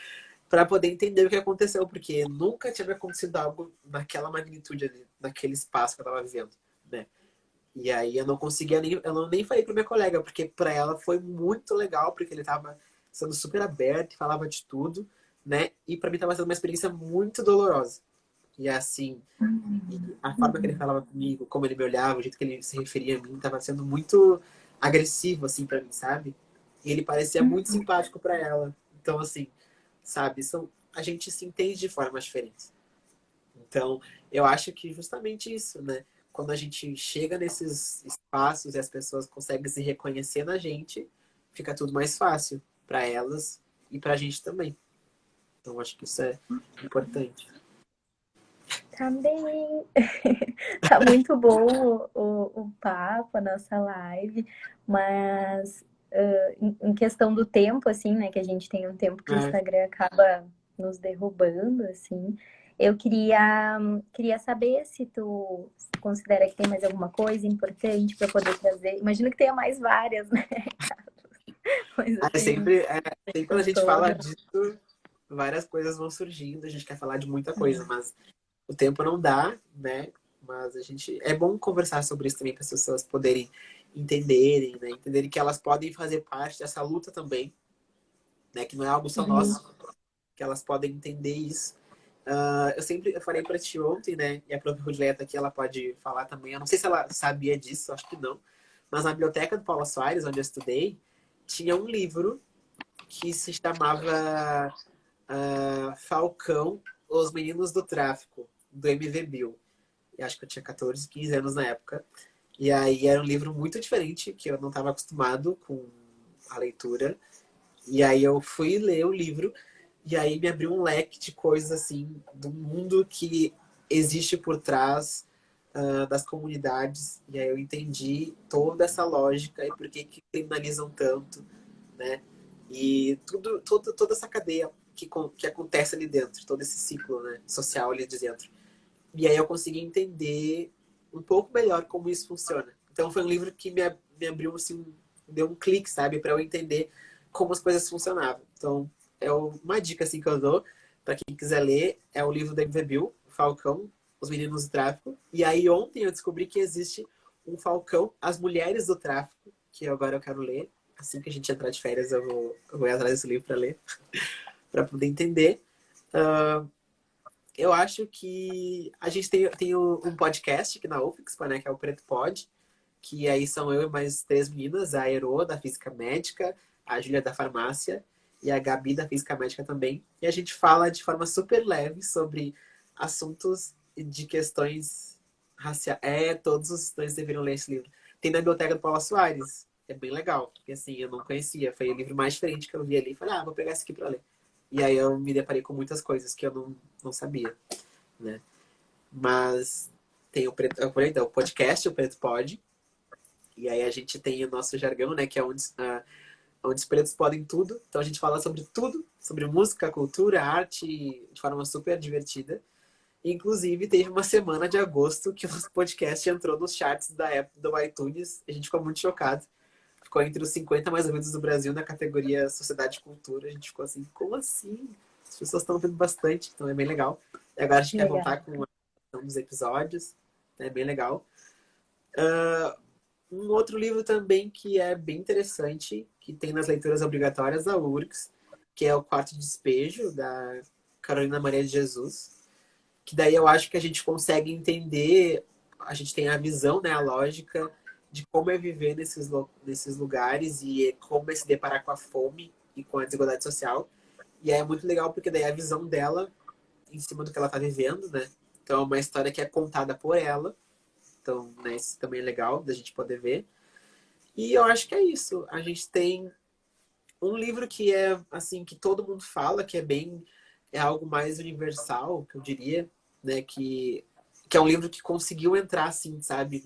para poder entender o que aconteceu, porque nunca tinha me acontecido algo naquela magnitude ali, naquele espaço que eu estava vivendo, né? E aí eu não conseguia nem falei pra minha colega, porque pra ela foi muito legal, porque ele tava sendo super aberto, e falava de tudo, né? E pra mim tava sendo uma experiência muito dolorosa. E assim, a forma que ele falava comigo, como ele me olhava, o jeito que ele se referia a mim, tava sendo muito agressivo, assim, pra mim, sabe? E ele parecia muito simpático pra ela. Então, assim, sabe? A gente se entende de formas diferentes. Então, eu acho que justamente isso, né? Quando a gente chega nesses espaços e as pessoas conseguem se reconhecer na gente, fica tudo mais fácil para elas e para a gente também. Então, acho que isso é importante. Também. Tá muito bom o papo, a nossa live, mas em questão do tempo, assim, né, que a gente tem um tempo que o É, Instagram acaba nos derrubando, assim, eu queria saber se tu considera que tem mais alguma coisa importante para poder trazer. Imagino que tenha mais várias, né? Mas é assim, sempre, é, sempre quando a gente fala toda. disso, várias coisas vão surgindo, a gente quer falar de muita coisa, mas o tempo não dá, né? Mas a gente... É bom conversar sobre isso também para as pessoas poderem entenderem, né? Entenderem que elas podem fazer parte dessa luta também, né? Que não é algo só Uhum. nosso, que elas podem entender isso. Eu falei para ti ontem, né? E a própria Rudileta aqui, ela pode falar também. Eu não sei se ela sabia disso, acho que não. Mas na biblioteca do Paula Soares, onde eu estudei, tinha um livro que se chamava Falcão, Os Meninos do Tráfico, do MV Bill. E acho que eu tinha 14, 15 anos na época. E aí era um livro muito diferente, que eu não estava acostumado com a leitura. E aí eu fui ler o livro e aí me abriu um leque de coisas assim do mundo que existe por trás das comunidades, e aí eu entendi toda essa lógica e por que criminalizam tanto, né? E toda essa cadeia que acontece ali dentro, todo esse ciclo, né, social ali de dentro. E aí eu consegui entender um pouco melhor como isso funciona. Então foi um livro que me abriu, assim, deu um clique, sabe, para eu entender como as coisas funcionavam. Então, uma dica assim que eu dou para quem quiser ler é o livro da MV Bill, o Falcão, Os Meninos do Tráfico. E aí ontem eu descobri que existe um Falcão, As Mulheres do Tráfico, que agora eu quero ler. Assim que a gente entrar de férias, eu vou ir atrás desse livro para ler, para poder entender. Eu acho que a gente tem um podcast aqui na UFIX, né, que é o Preto Pod, que aí são eu e mais 3 meninas, a Ero, da Física Médica, a Júlia, da Farmácia, e a Gabi, da Física Médica também. E a gente fala de forma super leve sobre assuntos de questões raciais. Todos os estudantes deveriam ler esse livro. Tem na Biblioteca do Paula Soares. É bem legal, porque assim, eu não conhecia. Foi o livro mais diferente que eu vi ali. Falei, vou pegar esse aqui pra ler. E aí eu me deparei com muitas coisas que eu não sabia, né? Mas tem eu falei, então, o podcast, o Preto Pod. E aí a gente tem o nosso jargão, né? Que é onde os pretos podem tudo. Então a gente fala sobre tudo, sobre música, cultura, arte, de forma super divertida. Inclusive, teve uma semana de agosto que o nosso podcast entrou nos charts da Apple, do iTunes. A gente ficou muito chocado. Ficou entre os 50 mais ouvidos do Brasil na categoria Sociedade e Cultura. A gente ficou assim, como assim? As pessoas estão ouvindo bastante, então é bem legal. E agora a gente quer voltar com uns episódios. É bem legal. Um outro livro também que é bem interessante, que tem nas leituras obrigatórias da URGS, que é O Quarto Despejo, da Carolina Maria de Jesus. Que daí eu acho que a gente consegue entender, a gente tem a visão, né, a lógica de como é viver nesses lugares e como é se deparar com a fome e com a desigualdade social. E aí é muito legal porque daí a visão dela em cima do que ela está vivendo, né? Então é uma história que é contada por ela. Então, né, isso também é legal da gente poder ver. E eu acho que é isso. A gente tem um livro que é assim, que todo mundo fala, que é algo mais universal, que eu diria, né? Que é um livro que conseguiu entrar, assim, sabe,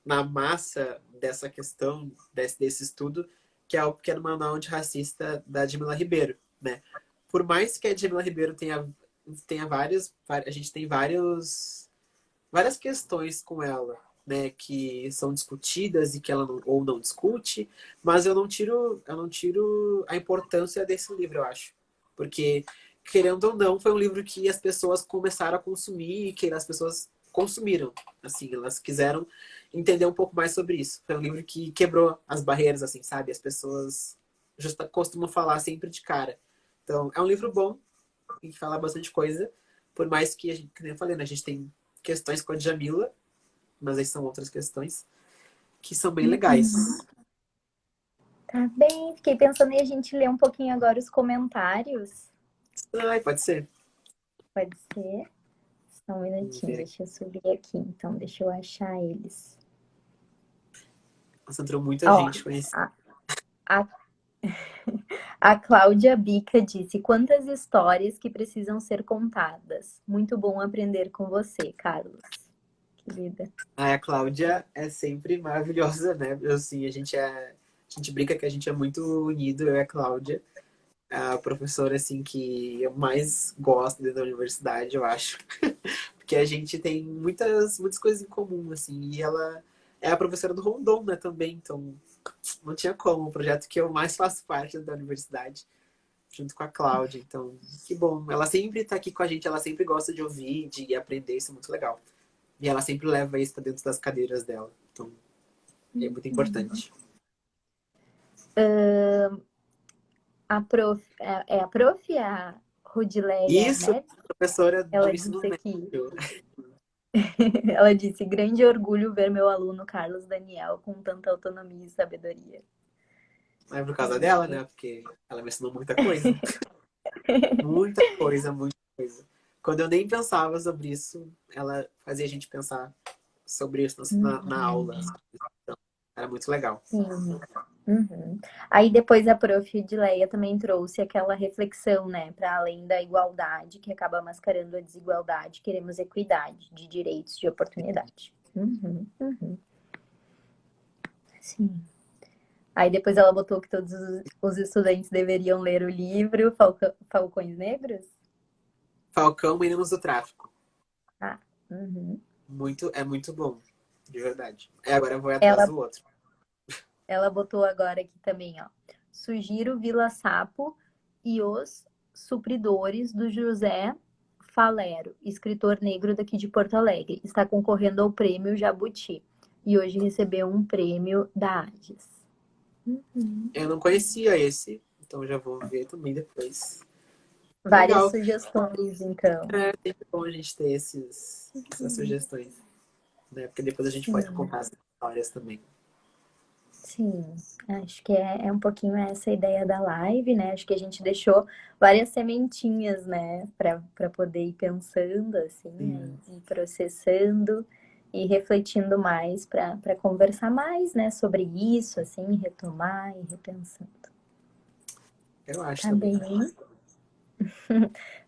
na massa dessa questão, desse estudo, que é o Pequeno Manual Antirracista da Djamila Ribeiro, né? Por mais que a Djamila Ribeiro tenha a gente tem várias questões com ela, né, que são discutidas e que ela não discute, mas eu não tiro a importância desse livro, eu acho. Porque, querendo ou não, foi um livro que as pessoas começaram a consumir e que as pessoas consumiram. Assim, elas quiseram entender um pouco mais sobre isso. Foi um livro que quebrou as barreiras, assim, sabe? As pessoas costumam falar sempre de cara. Então, é um livro bom e fala bastante coisa, por mais que a gente, que nem eu falei, né, a gente tem questões com a Djamila, mas aí são outras questões que são bem legais. Tá bem, fiquei pensando em a gente ler um pouquinho agora os comentários. Ai, pode ser. Pode ser? Só um minutinho, deixa eu subir aqui. Então, deixa eu achar eles. Nossa, entrou muita gente conhecida. A, a Cláudia Bica disse: quantas histórias que precisam ser contadas. Muito bom aprender com você, Carlos. Querida. A Cláudia é sempre maravilhosa, né? Assim, a gente brinca que a gente é muito unido, eu e a Cláudia. A professora, assim, que eu mais gosto dentro da universidade, eu acho. Porque a gente tem muitas coisas em comum, assim. E ela é a professora do Rondon, né, também. Então, não tinha como. O projeto que eu mais faço parte da universidade, junto com a Cláudia. Então, que bom. Ela sempre tá aqui com a gente, ela sempre gosta de ouvir, de aprender. Isso é muito legal. E ela sempre leva isso pra dentro das cadeiras dela. Então, é muito importante. A prof, a Rodileia, Isso, né? professora do Ela ensino disse aqui. médio. Ela disse: grande orgulho ver meu aluno Carlos Daniel com tanta autonomia e sabedoria. Não é por causa dela, né? Porque ela me ensinou muita coisa. Muita coisa, muita coisa. Quando eu nem pensava sobre isso, ela fazia a gente pensar sobre isso na aula. Então, era muito legal. Sim. Uhum. Aí depois a prof. Edileia também trouxe aquela reflexão, né? Para além da igualdade, que acaba mascarando a desigualdade, queremos equidade de direitos, de oportunidade. Uhum, uhum. Sim. Aí depois ela botou que todos os estudantes deveriam ler o livro Falcões Negros. Falcão, Meninos do Tráfico. Ah, uhum. É muito bom, de verdade. Agora eu vou atrás Ela, do outro. ela botou agora aqui também, ó. Sugiro Vila Sapo e os Supridores do José Falero, escritor negro daqui de Porto Alegre. Está concorrendo ao prêmio Jabuti. E hoje recebeu um prêmio da ADES. Uhum. Eu não conhecia esse, então já vou ver também depois. Várias Legal. sugestões, então. É sempre bom a gente ter essas sugestões, né? Porque depois a gente pode Sim. contar as histórias também. Sim, acho que é um pouquinho essa a ideia da live, né? Acho que a gente deixou várias sementinhas, né, para poder ir pensando, assim, né? Sim, E processando e refletindo mais para conversar mais, né, sobre isso, assim, retomar e repensando. eu acho Tá também. bem?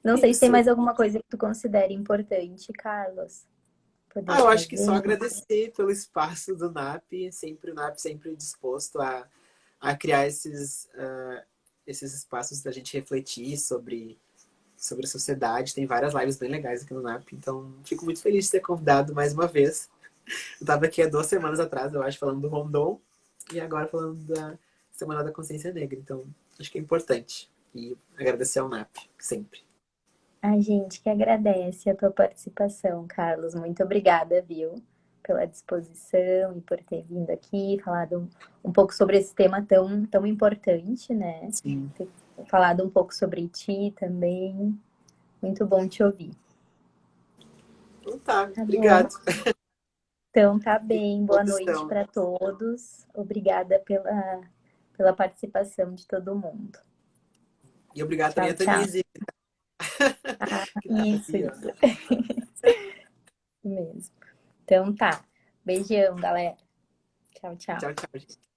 Não É sei se tem isso. mais alguma coisa que tu considere importante, Carlos, poder Eu acho que só trazer. agradecer pelo espaço do NAP, sempre o NAP sempre disposto a criar esses espaços da gente refletir sobre a sociedade. Tem várias lives bem legais aqui no NAP, então fico muito feliz de ser convidado mais uma vez. Eu estava aqui há 2 semanas atrás, eu acho, falando do Rondon e agora falando da Semana da Consciência Negra. Então, acho que é importante. E agradecer ao NAP, sempre. A gente que agradece a tua participação, Carlos. Muito obrigada, viu, pela disposição e por ter vindo aqui, falado um pouco sobre esse tema tão importante, né? Sim. Ter falado um pouco sobre ti também. Muito bom te ouvir. Então tá, Tá bom? obrigado. Então tá Fico bem. à Boa noite disposição. para todos. Obrigada pela participação de todo mundo. E obrigado também Tchau, a tchau. Tanise, Ah, que estava isso, aqui, ó. isso mesmo. Então tá. Beijão, galera. Tchau, tchau. Tchau, tchau, gente.